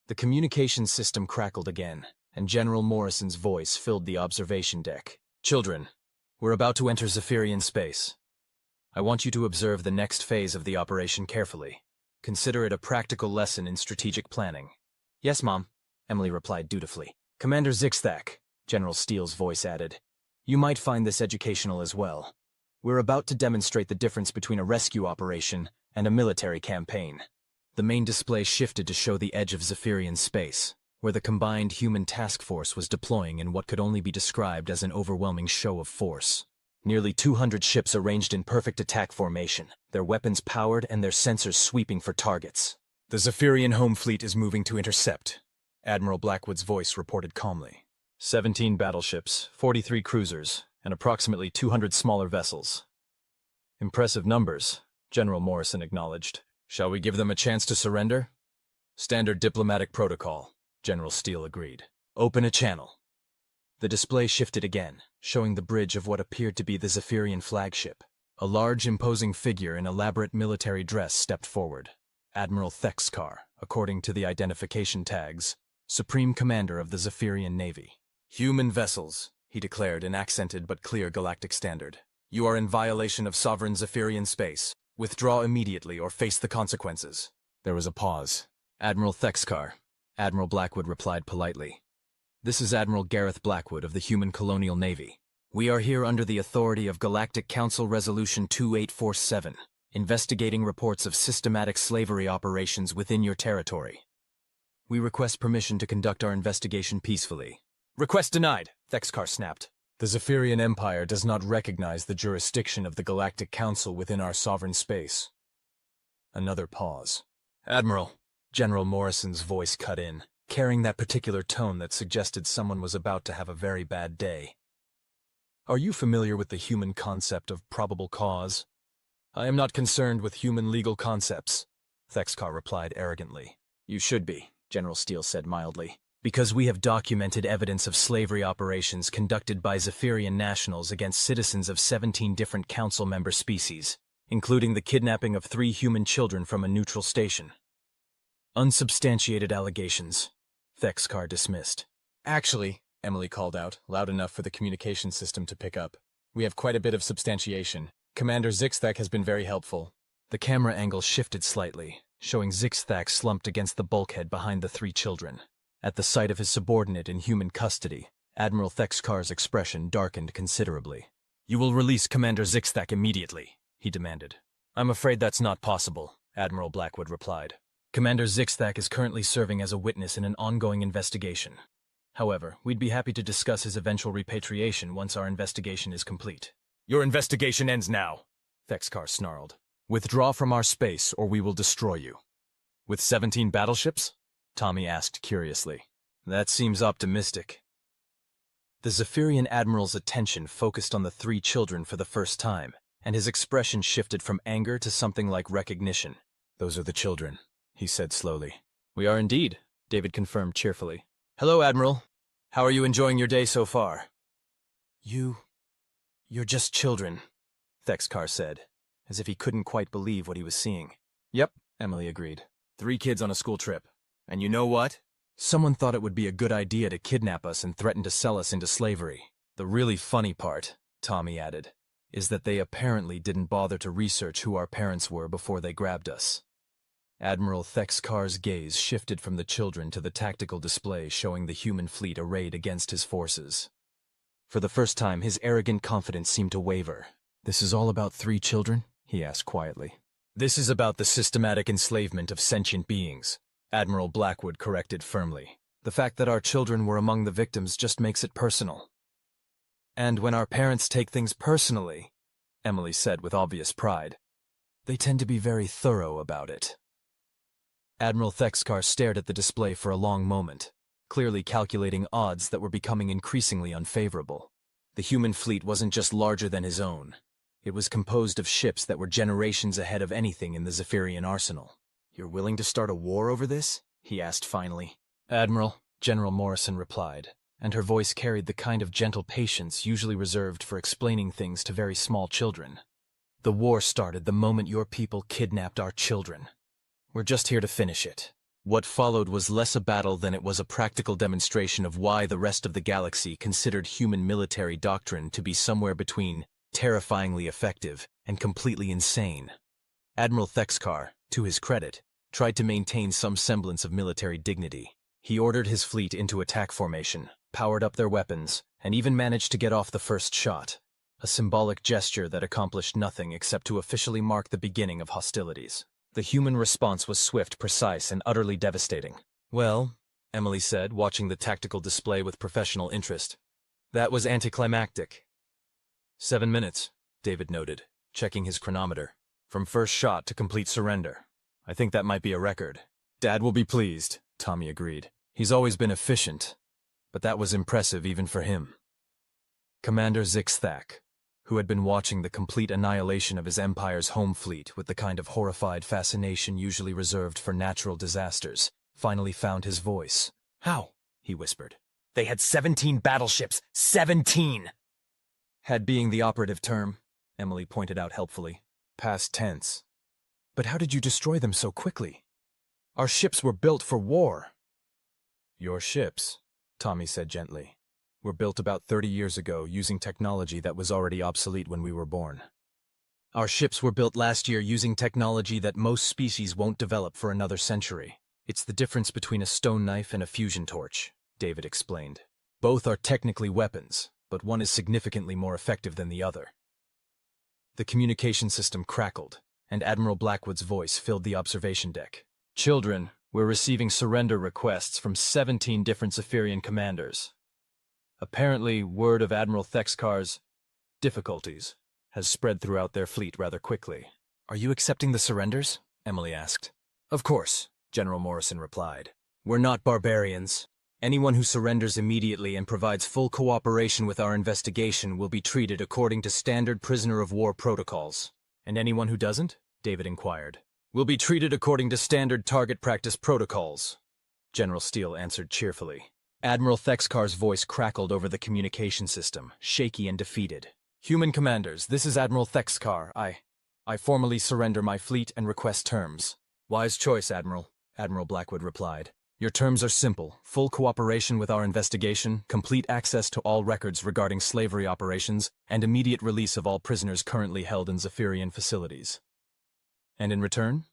The communications system crackled again, and General Morrison's voice filled the observation deck. Children, we're about to enter Zephyrian space. I want you to observe the next phase of the operation carefully. Consider it a practical lesson in strategic planning. Yes, Mom, Emily replied dutifully. Commander Zixthak, General Steele's voice added, you might find this educational as well. We're about to demonstrate the difference between a rescue operation and a military campaign. The main display shifted to show the edge of Zephyrian space, where the combined human task force was deploying in what could only be described as an overwhelming show of force. Nearly 200 ships arranged in perfect attack formation, their weapons powered and their sensors sweeping for targets. The Zephyrian home fleet is moving to intercept, Admiral Blackwood's voice reported calmly. 17 battleships, 43 cruisers, and approximately 200 smaller vessels. Impressive numbers, General Morrison acknowledged. Shall we give them a chance to surrender? Standard diplomatic protocol, General Steele agreed. Open a channel. The display shifted again, showing the bridge of what appeared to be the Zephyrian flagship. A large, imposing figure in elaborate military dress stepped forward. Admiral Thexkar, according to the identification tags, Supreme Commander of the Zephyrian Navy. Human vessels, he declared in accented but clear galactic standard. You are in violation of sovereign Zephyrian space. Withdraw immediately or face the consequences. There was a pause. Admiral Thexkar, Admiral Blackwood replied politely. This is Admiral Gareth Blackwood of the Human Colonial Navy. We are here under the authority of Galactic Council Resolution 2847, investigating reports of systematic slavery operations within your territory. We request permission to conduct our investigation peacefully. Request denied, Thexkar snapped. The Zephyrian Empire does not recognize the jurisdiction of the Galactic Council within our sovereign space. Another pause. Admiral, General Morrison's voice cut in, carrying that particular tone that suggested someone was about to have a very bad day. Are you familiar with the human concept of probable cause? I am not concerned with human legal concepts, Thexkar replied arrogantly. You should be, General Steele said mildly, because we have documented evidence of slavery operations conducted by Zephyrian nationals against citizens of 17 different council member species, including the kidnapping of 3 human children from a neutral station. Unsubstantiated allegations, Thexkar dismissed. Actually, Emily called out, loud enough for the communication system to pick up. We have quite a bit of substantiation. Commander Zixthak has been very helpful. The camera angle shifted slightly, showing Zixthak slumped against the bulkhead behind the 3 children. At the sight of his subordinate in human custody, Admiral Thexkar's expression darkened considerably. You will release Commander Zixthak immediately, he demanded. I'm afraid that's not possible, Admiral Blackwood replied. Commander Zixthak is currently serving as a witness in an ongoing investigation. However, we'd be happy to discuss his eventual repatriation once our investigation is complete. Your investigation ends now, Thexkar snarled. Withdraw from our space or we will destroy you. With 17 battleships? Tommy asked curiously. That seems optimistic. The Zephyrian Admiral's attention focused on the 3 children for the first time, and his expression shifted from anger to something like recognition. Those are the children, he said slowly. We are indeed, David confirmed cheerfully. Hello, Admiral. How are you enjoying your day so far? You're just children, Thexkar said, as if he couldn't quite believe what he was seeing. Yep, Emily agreed. 3 kids on a school trip. And you know what? Someone thought it would be a good idea to kidnap us and threaten to sell us into slavery. The really funny part, Tommy added, is that they apparently didn't bother to research who our parents were before they grabbed us. Admiral Thexkar's gaze shifted from the children to the tactical display showing the human fleet arrayed against his forces. For the first time, his arrogant confidence seemed to waver. "This is all about 3 children?" he asked quietly. "This is about the systematic enslavement of sentient beings," Admiral Blackwood corrected firmly. "The fact that our children were among the victims just makes it personal." "And when our parents take things personally," Emily said with obvious pride, "they tend to be very thorough about it." Admiral Thexkar stared at the display for a long moment, clearly calculating odds that were becoming increasingly unfavorable. The human fleet wasn't just larger than his own. It was composed of ships that were generations ahead of anything in the Zephyrian arsenal. "You're willing to start a war over this?" he asked finally. "Admiral," General Morrison replied, and her voice carried the kind of gentle patience usually reserved for explaining things to very small children. "The war started the moment your people kidnapped our children. We're just here to finish it." What followed was less a battle than it was a practical demonstration of why the rest of the galaxy considered human military doctrine to be somewhere between terrifyingly effective and completely insane. Admiral Thexkar, to his credit, tried to maintain some semblance of military dignity. He ordered his fleet into attack formation, powered up their weapons, and even managed to get off the first shot, a symbolic gesture that accomplished nothing except to officially mark the beginning of hostilities. The human response was swift, precise, and utterly devastating. "Well," Emily said, watching the tactical display with professional interest, "that was anticlimactic." 7 minutes, David noted, checking his chronometer. "From first shot to complete surrender. I think that might be a record." "Dad will be pleased," Tommy agreed. "He's always been efficient, but that was impressive even for him." Commander Zixthak, who had been watching the complete annihilation of his empire's home fleet with the kind of horrified fascination usually reserved for natural disasters, finally found his voice. "How?" he whispered. "They had 17 battleships! 17! Had being the operative term, Emily pointed out helpfully. Past tense. "But how did you destroy them so quickly? Our ships were built for war." "Your ships," Tommy said gently, "were built about 30 years ago using technology that was already obsolete when we were born. Our ships were built last year using technology that most species won't develop for another century. It's the difference between a stone knife and a fusion torch," David explained. "Both are technically weapons, but one is significantly more effective than the other." The communication system crackled, and Admiral Blackwood's voice filled the observation deck. "Children, we're receiving surrender requests from 17 different Zephyrian commanders. Apparently, word of Admiral Thexkar's difficulties has spread throughout their fleet rather quickly." "Are you accepting the surrenders?" Emily asked. "Of course," General Morrison replied. "We're not barbarians. Anyone who surrenders immediately and provides full cooperation with our investigation will be treated according to standard prisoner of war protocols." "And anyone who doesn't?" David inquired. "Will be treated according to standard target practice protocols," General Steele answered cheerfully. Admiral Thexkar's voice crackled over the communication system, shaky and defeated. "Human commanders, this is Admiral Thexkar. I formally surrender my fleet and request terms." "Wise choice, Admiral," Admiral Blackwood replied. "Your terms are simple: full cooperation with our investigation, complete access to all records regarding slavery operations, and immediate release of all prisoners currently held in Zephyrian facilities." "And in return?"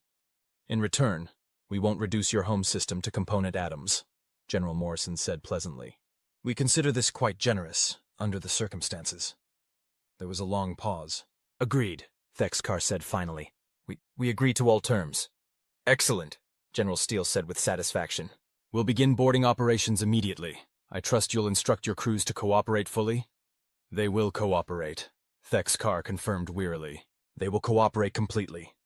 "In return, we won't reduce your home system to component atoms," General Morrison said pleasantly. "We consider this quite generous, under the circumstances." There was a long pause. "Agreed," Thexkar said finally. We agree to all terms." "Excellent," General Steele said with satisfaction. "We'll begin boarding operations immediately. I trust you'll instruct your crews to cooperate fully?" "They will cooperate," Thexkar confirmed wearily. "They will cooperate completely."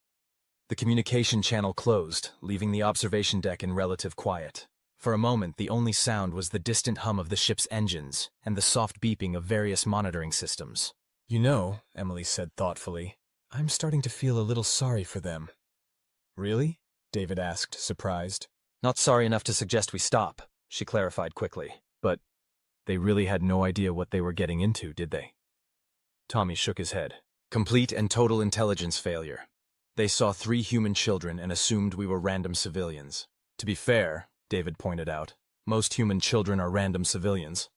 The communication channel closed, leaving the observation deck in relative quiet. For a moment, the only sound was the distant hum of the ship's engines and the soft beeping of various monitoring systems. "You know," Emily said thoughtfully, "I'm starting to feel a little sorry for them." "Really?" David asked, surprised. "Not sorry enough to suggest we stop," she clarified quickly. "But they really had no idea what they were getting into, did they?" Tommy shook his head. "Complete and total intelligence failure. They saw 3 human children and assumed we were random civilians. To be fair," David pointed out, "most human children are random civilians."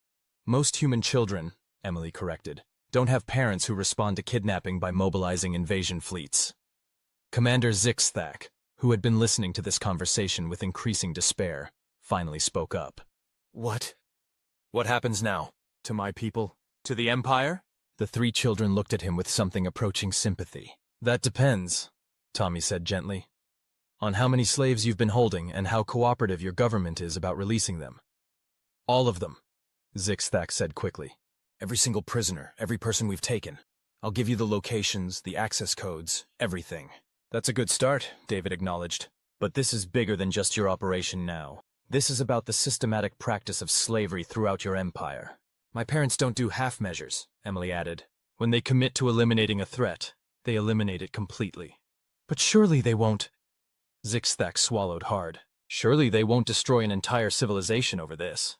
"Most human children," Emily corrected, "don't have parents who respond to kidnapping by mobilizing invasion fleets." Commander Zixthak, who had been listening to this conversation with increasing despair, finally spoke up. What? What happens now? To my people? To the Empire? The three children looked at him with something approaching sympathy. That depends, Tommy said gently, on how many slaves you've been holding and how cooperative your government is about releasing them. All of them, Zixthak said quickly. Every single prisoner, every person we've taken. I'll give you the locations, the access codes, everything. That's a good start, David acknowledged. But this is bigger than just your operation now. This is about the systematic practice of slavery throughout your empire. My parents don't do half measures, Emily added. When they commit to eliminating a threat, they eliminate it completely. But surely they won't. Zixthak swallowed hard. Surely they won't destroy an entire civilization over this.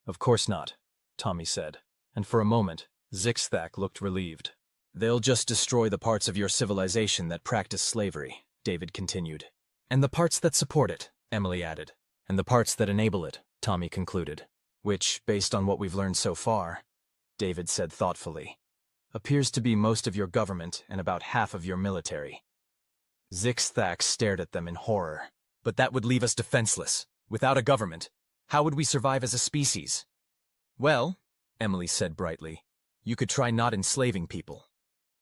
Of course not, Tommy said, and for a moment, Zixthak looked relieved. They'll just destroy the parts of your civilization that practice slavery, David continued. And the parts that support it, Emily added. And the parts that enable it, Tommy concluded. Which, based on what we've learned so far, David said thoughtfully, appears to be most of your government and about half of your military. Zixthak stared at them in horror. But that would leave us defenseless. Without a government, how would we survive as a species? Well, Emily said brightly, you could try not enslaving people.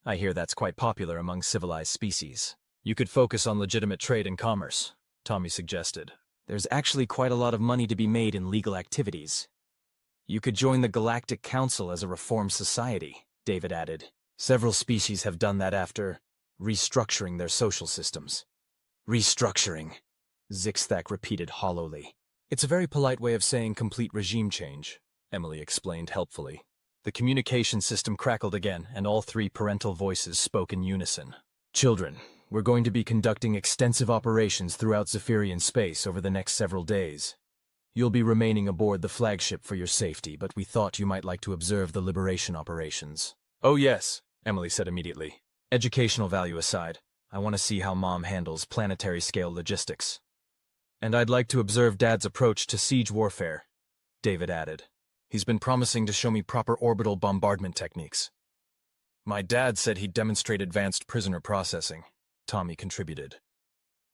I hear that's quite popular among civilized species. You could focus on legitimate trade and commerce, Tommy suggested. There's actually quite a lot of money to be made in legal activities. You could join the Galactic Council as a reformed society, David added. Several species have done that after restructuring their social systems. Restructuring, Zixthak repeated hollowly. It's a very polite way of saying complete regime change, Emily explained helpfully. The communication system crackled again, and all three parental voices spoke in unison. Children, we're going to be conducting extensive operations throughout Zephyrian space over the next several days. You'll be remaining aboard the flagship for your safety, but we thought you might like to observe the liberation operations. Oh yes, Emily said immediately. Educational value aside, I want to see how Mom handles planetary-scale logistics. And I'd like to observe Dad's approach to siege warfare, David added. He's been promising to show me proper orbital bombardment techniques. My dad said he'd demonstrate advanced prisoner processing, Tommy contributed.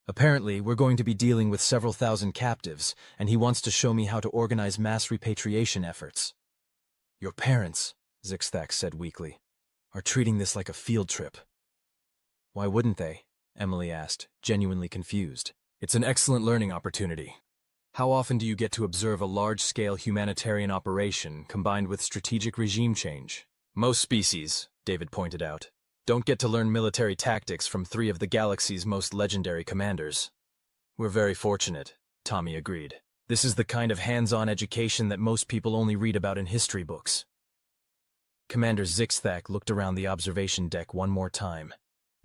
Apparently, we're going to be dealing with several thousand captives, and he wants to show me how to organize mass repatriation efforts. Your parents, Zixthak said weakly, are treating this like a field trip. Why wouldn't they? Emily asked, genuinely confused. It's an excellent learning opportunity. How often do you get to observe a large-scale humanitarian operation combined with strategic regime change? Most species, David pointed out, don't get to learn military tactics from three of the galaxy's most legendary commanders. We're very fortunate, Tommy agreed. This is the kind of hands-on education that most people only read about in history books. Commander Zixthak looked around the observation deck one more time,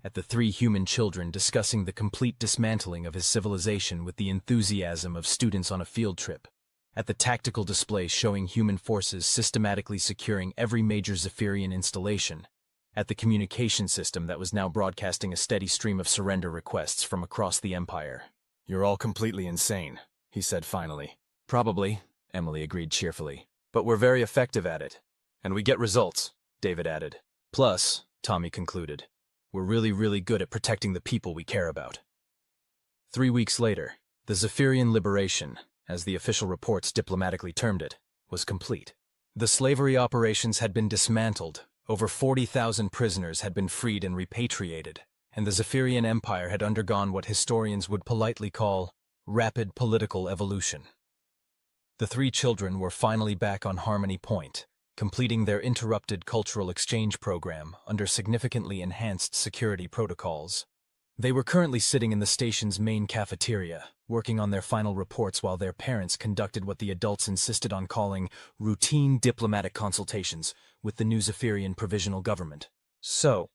at the three human children discussing the complete dismantling of his civilization with the enthusiasm of students on a field trip, at the tactical display showing human forces systematically securing every major Zephyrian installation, at the communication system that was now broadcasting a steady stream of surrender requests from across the Empire. You're all completely insane, he said finally. Probably, Emily agreed cheerfully. But we're very effective at it. And we get results, David added. Plus, Tommy concluded, we're really good at protecting the people we care about. 3 weeks later, the Zephyrian liberation, as the official reports diplomatically termed it, was complete. The slavery operations had been dismantled, over 40,000 prisoners had been freed and repatriated, and the Zephyrian Empire had undergone what historians would politely call rapid political evolution. The three children were finally back on Harmony Point, completing their interrupted cultural exchange program under significantly enhanced security protocols. They were currently sitting in the station's main cafeteria, working on their final reports while their parents conducted what the adults insisted on calling routine diplomatic consultations with the new Zephyrian provisional government. So,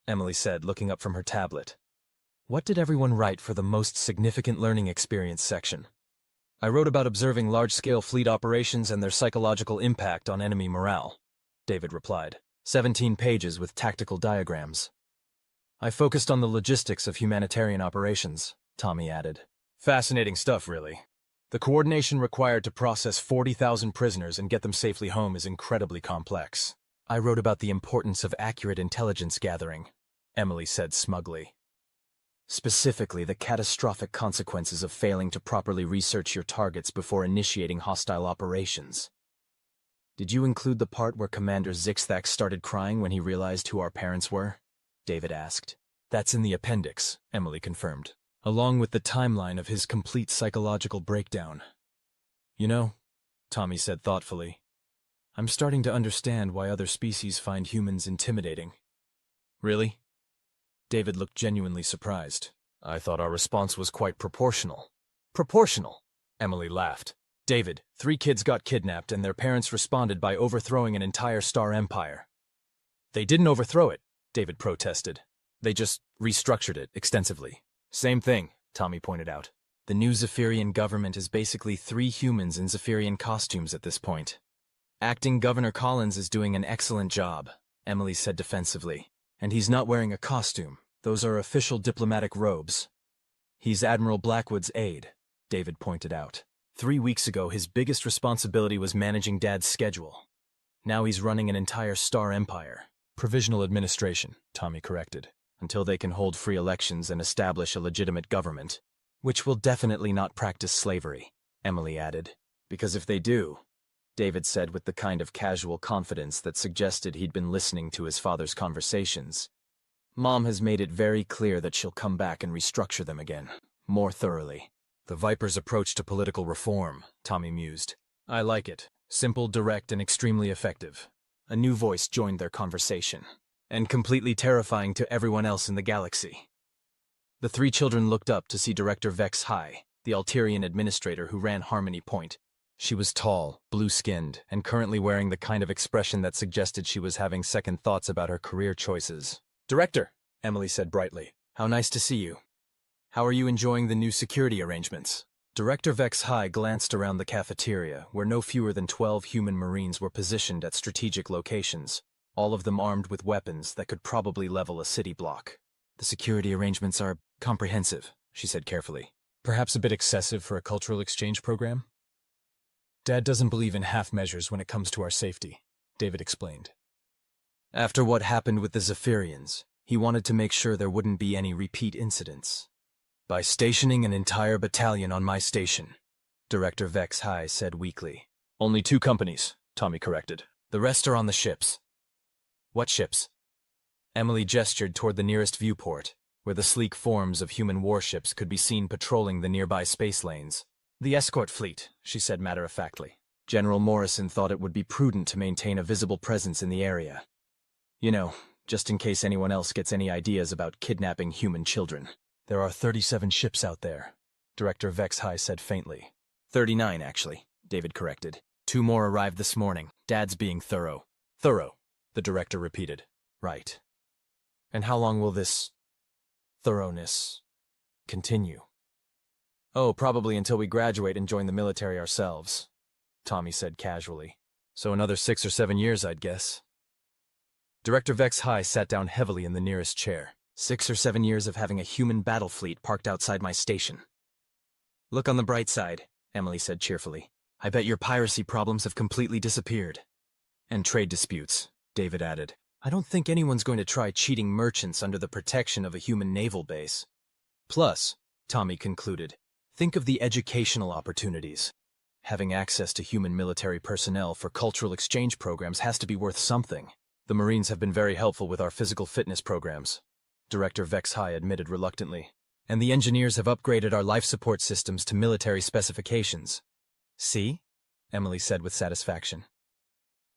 Emily said, looking up from her tablet, what did everyone write for the most significant learning experience section? I wrote about observing large-scale fleet operations and their psychological impact on enemy morale, David replied. 17 pages with tactical diagrams. I focused on the logistics of humanitarian operations, Tommy added. Fascinating stuff, really. The coordination required to process 40,000 prisoners and get them safely home is incredibly complex. I wrote about the importance of accurate intelligence gathering, Emily said smugly. Specifically, the catastrophic consequences of failing to properly research your targets before initiating hostile operations. Did you include the part where Commander Zixthax started crying when he realized who our parents were? David asked. That's in the appendix, Emily confirmed, along with the timeline of his complete psychological breakdown. You know, Tommy said thoughtfully, I'm starting to understand why other species find humans intimidating. Really? David looked genuinely surprised. I thought our response was quite proportional. Proportional? Emily laughed. David, 3 kids got kidnapped and their parents responded by overthrowing an entire star empire. They didn't overthrow it, David protested. They just restructured it extensively. Same thing, Tommy pointed out. The new Zephyrian government is basically 3 humans in Zephyrian costumes at this point. Acting Governor Collins is doing an excellent job, Emily said defensively. And he's not wearing a costume. Those are official diplomatic robes. He's Admiral Blackwood's aide, David pointed out. 3 weeks ago, his biggest responsibility was managing Dad's schedule. Now he's running an entire star empire. Provisional administration, Tommy corrected, until they can hold free elections and establish a legitimate government, which will definitely not practice slavery, Emily added. Because if they do, David said with the kind of casual confidence that suggested he'd been listening to his father's conversations, Mom has made it very clear that she'll come back and restructure them again, more thoroughly. The Viper's approach to political reform, Tommy mused. I like it. Simple, direct, and extremely effective. A new voice joined their conversation, and completely terrifying to everyone else in the galaxy. The 3 children looked up to see Director Vex High, the Alterian administrator who ran Harmony Point. She was tall, blue-skinned, and currently wearing the kind of expression that suggested she was having second thoughts about her career choices. Director, Emily said brightly, how nice to see you. How are you enjoying the new security arrangements? Director Vex High glanced around the cafeteria, where no fewer than 12 human Marines were positioned at strategic locations, all of them armed with weapons that could probably level a city block. The security arrangements are comprehensive, she said carefully. Perhaps a bit excessive for a cultural exchange program? Dad doesn't believe in half measures when it comes to our safety, David explained. After what happened with the Zephyrians, he wanted to make sure there wouldn't be any repeat incidents. By stationing an entire battalion on my station, Director Vex High said weakly. Only 2 companies, Tommy corrected. The rest are on the ships. What ships? Emily gestured toward the nearest viewport, where the sleek forms of human warships could be seen patrolling the nearby space lanes. The escort fleet, she said matter-of-factly. General Morrison thought it would be prudent to maintain a visible presence in the area. You know, just in case anyone else gets any ideas about kidnapping human children. There are 37 ships out there, Director Vex High said faintly. 39, actually, David corrected. 2 more arrived this morning. Dad's being thorough. Thorough, the director repeated. Right. And how long will this thoroughness continue? Oh, probably until we graduate and join the military ourselves, Tommy said casually. So another 6 or 7 years, I'd guess. Director Vex High sat down heavily in the nearest chair. 6 or 7 years of having a human battle fleet parked outside my station. Look on the bright side, Emily said cheerfully. I bet your piracy problems have completely disappeared. And trade disputes, David added. I don't think anyone's going to try cheating merchants under the protection of a human naval base. Plus, Tommy concluded, think of the educational opportunities. Having access to human military personnel for cultural exchange programs has to be worth something. The Marines have been very helpful with our physical fitness programs, Director Vex High admitted reluctantly. And the engineers have upgraded our life support systems to military specifications. See? Emily said with satisfaction.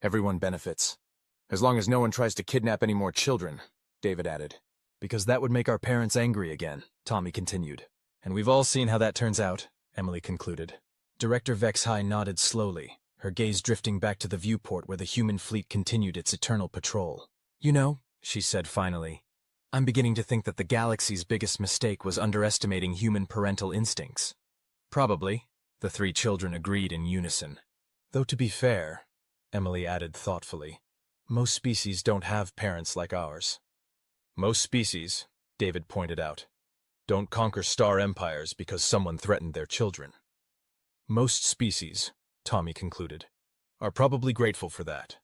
Everyone benefits. As long as no one tries to kidnap any more children, David added. Because that would make our parents angry again, Tommy continued. And we've all seen how that turns out, Emily concluded. Director Vex High nodded slowly, her gaze drifting back to the viewport where the human fleet continued its eternal patrol. You know, she said finally, I'm beginning to think that the galaxy's biggest mistake was underestimating human parental instincts. Probably, the 3 children agreed in unison. Though to be fair, Emily added thoughtfully, most species don't have parents like ours. Most species, David pointed out, don't conquer star empires because someone threatened their children. Most species, Tommy concluded, are probably grateful for that.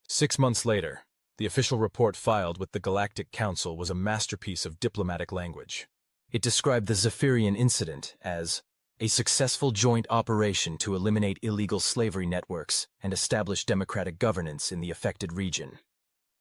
6 months later, the official report filed with the Galactic Council was a masterpiece of diplomatic language. It described the Zephyrian incident as a successful joint operation to eliminate illegal slavery networks and establish democratic governance in the affected region.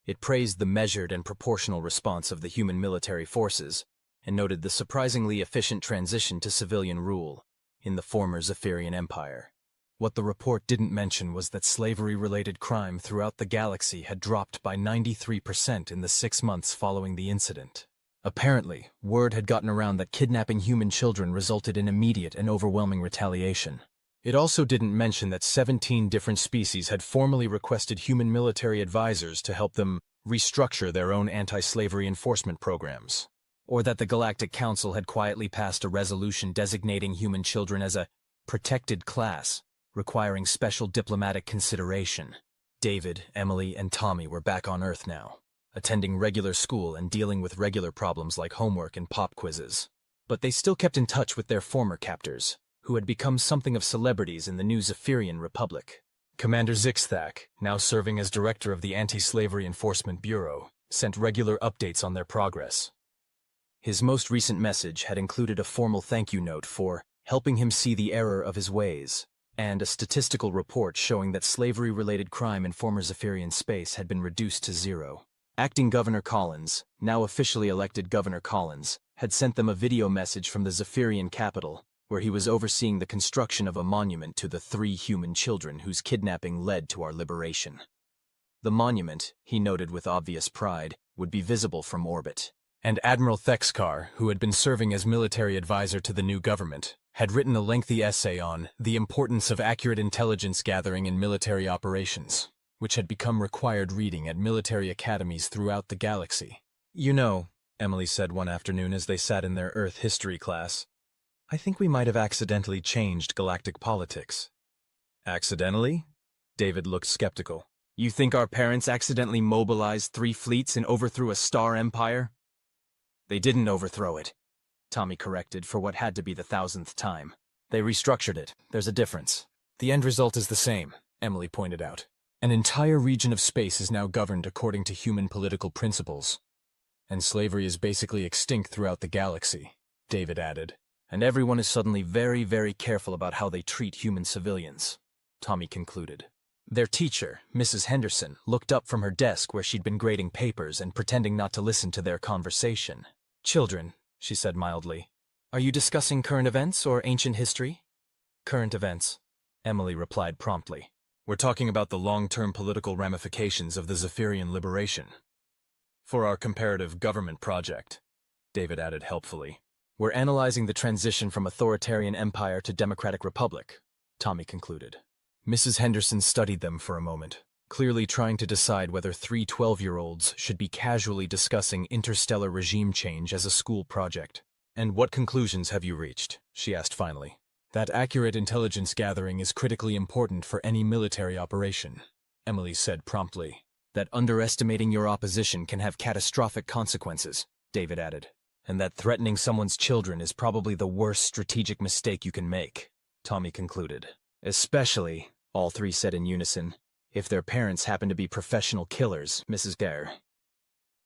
It praised the measured and proportional response of the human military forces and noted the surprisingly efficient transition to civilian rule in the former Zephyrian Empire. What the report didn't mention was that slavery-related crime throughout the galaxy had dropped by 93% in the 6 months following the incident. Apparently, word had gotten around that kidnapping human children resulted in immediate and overwhelming retaliation. It also didn't mention that 17 different species had formally requested human military advisors to help them restructure their own anti-slavery enforcement programs, or that the Galactic Council had quietly passed a resolution designating human children as a protected class, requiring special diplomatic consideration. David, Emily, and Tommy were back on Earth now, attending regular school and dealing with regular problems like homework and pop quizzes. But they still kept in touch with their former captors, who had become something of celebrities in the new Zephyrian Republic. Commander Zixthak, now serving as director of the Anti-Slavery Enforcement Bureau, sent regular updates on their progress. His most recent message had included a formal thank you note for helping him see the error of his ways, and a statistical report showing that slavery-related crime in former Zephyrian space had been reduced to 0. Acting Governor Collins, now officially elected Governor Collins, had sent them a video message from the Zephyrian capital, where he was overseeing the construction of a monument to the 3 human children whose kidnapping led to our liberation. The monument, he noted with obvious pride, would be visible from orbit. And Admiral Thexkar, who had been serving as military advisor to the new government, had written a lengthy essay on the importance of accurate intelligence gathering in military operations, which had become required reading at military academies throughout the galaxy. "You know," Emily said one afternoon as they sat in their Earth history class, "I think we might have accidentally changed galactic politics." "Accidentally?" David looked skeptical. "You think our parents accidentally mobilized 3 fleets and overthrew a star empire?" "They didn't overthrow it," Tommy corrected for what had to be the 1,000th time. "They restructured it. There's a difference." "The end result is the same," Emily pointed out. "An entire region of space is now governed according to human political principles. And slavery is basically extinct throughout the galaxy," David added. "And everyone is suddenly very, very careful about how they treat human civilians," Tommy concluded. Their teacher, Mrs. Henderson, looked up from her desk where she'd been grading papers and pretending not to listen to their conversation. "Children," she said mildly, "are you discussing current events or ancient history?" "Current events," Emily replied promptly. "We're talking about the long-term political ramifications of the Zephyrian liberation." "For our comparative government project," David added helpfully. "We're analyzing the transition from authoritarian empire to democratic republic," Tommy concluded. Mrs. Henderson studied them for a moment, clearly trying to decide whether 3 12-year-olds should be casually discussing interstellar regime change as a school project. "And what conclusions have you reached?" she asked finally. "That accurate intelligence gathering is critically important for any military operation," Emily said promptly. "That underestimating your opposition can have catastrophic consequences," David added. "And that threatening someone's children is probably the worst strategic mistake you can make," Tommy concluded. "Especially," all 3 said in unison, "if their parents happen to be professional killers, Mrs. Gare."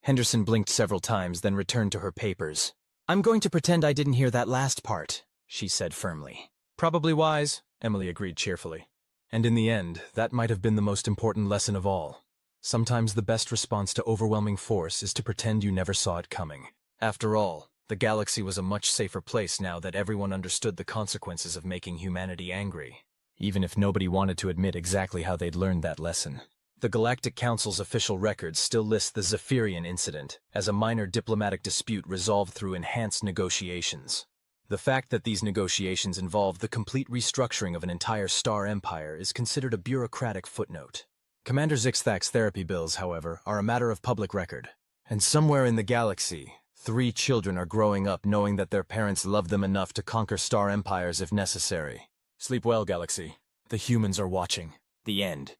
Henderson blinked several times, then returned to her papers. "I'm going to pretend I didn't hear that last part," she said firmly. "Probably wise," Emily agreed cheerfully. And in the end, that might have been the most important lesson of all. Sometimes the best response to overwhelming force is to pretend you never saw it coming. After all, the galaxy was a much safer place now that everyone understood the consequences of making humanity angry, even if nobody wanted to admit exactly how they'd learned that lesson. The Galactic Council's official records still list the Zephyrian incident as a minor diplomatic dispute resolved through enhanced negotiations. The fact that these negotiations involved the complete restructuring of an entire star empire is considered a bureaucratic footnote. Commander Zixthak's therapy bills, however, are a matter of public record. And somewhere in the galaxy, 3 children are growing up knowing that their parents love them enough to conquer star empires if necessary. Sleep well, Galaxy. The humans are watching. The end.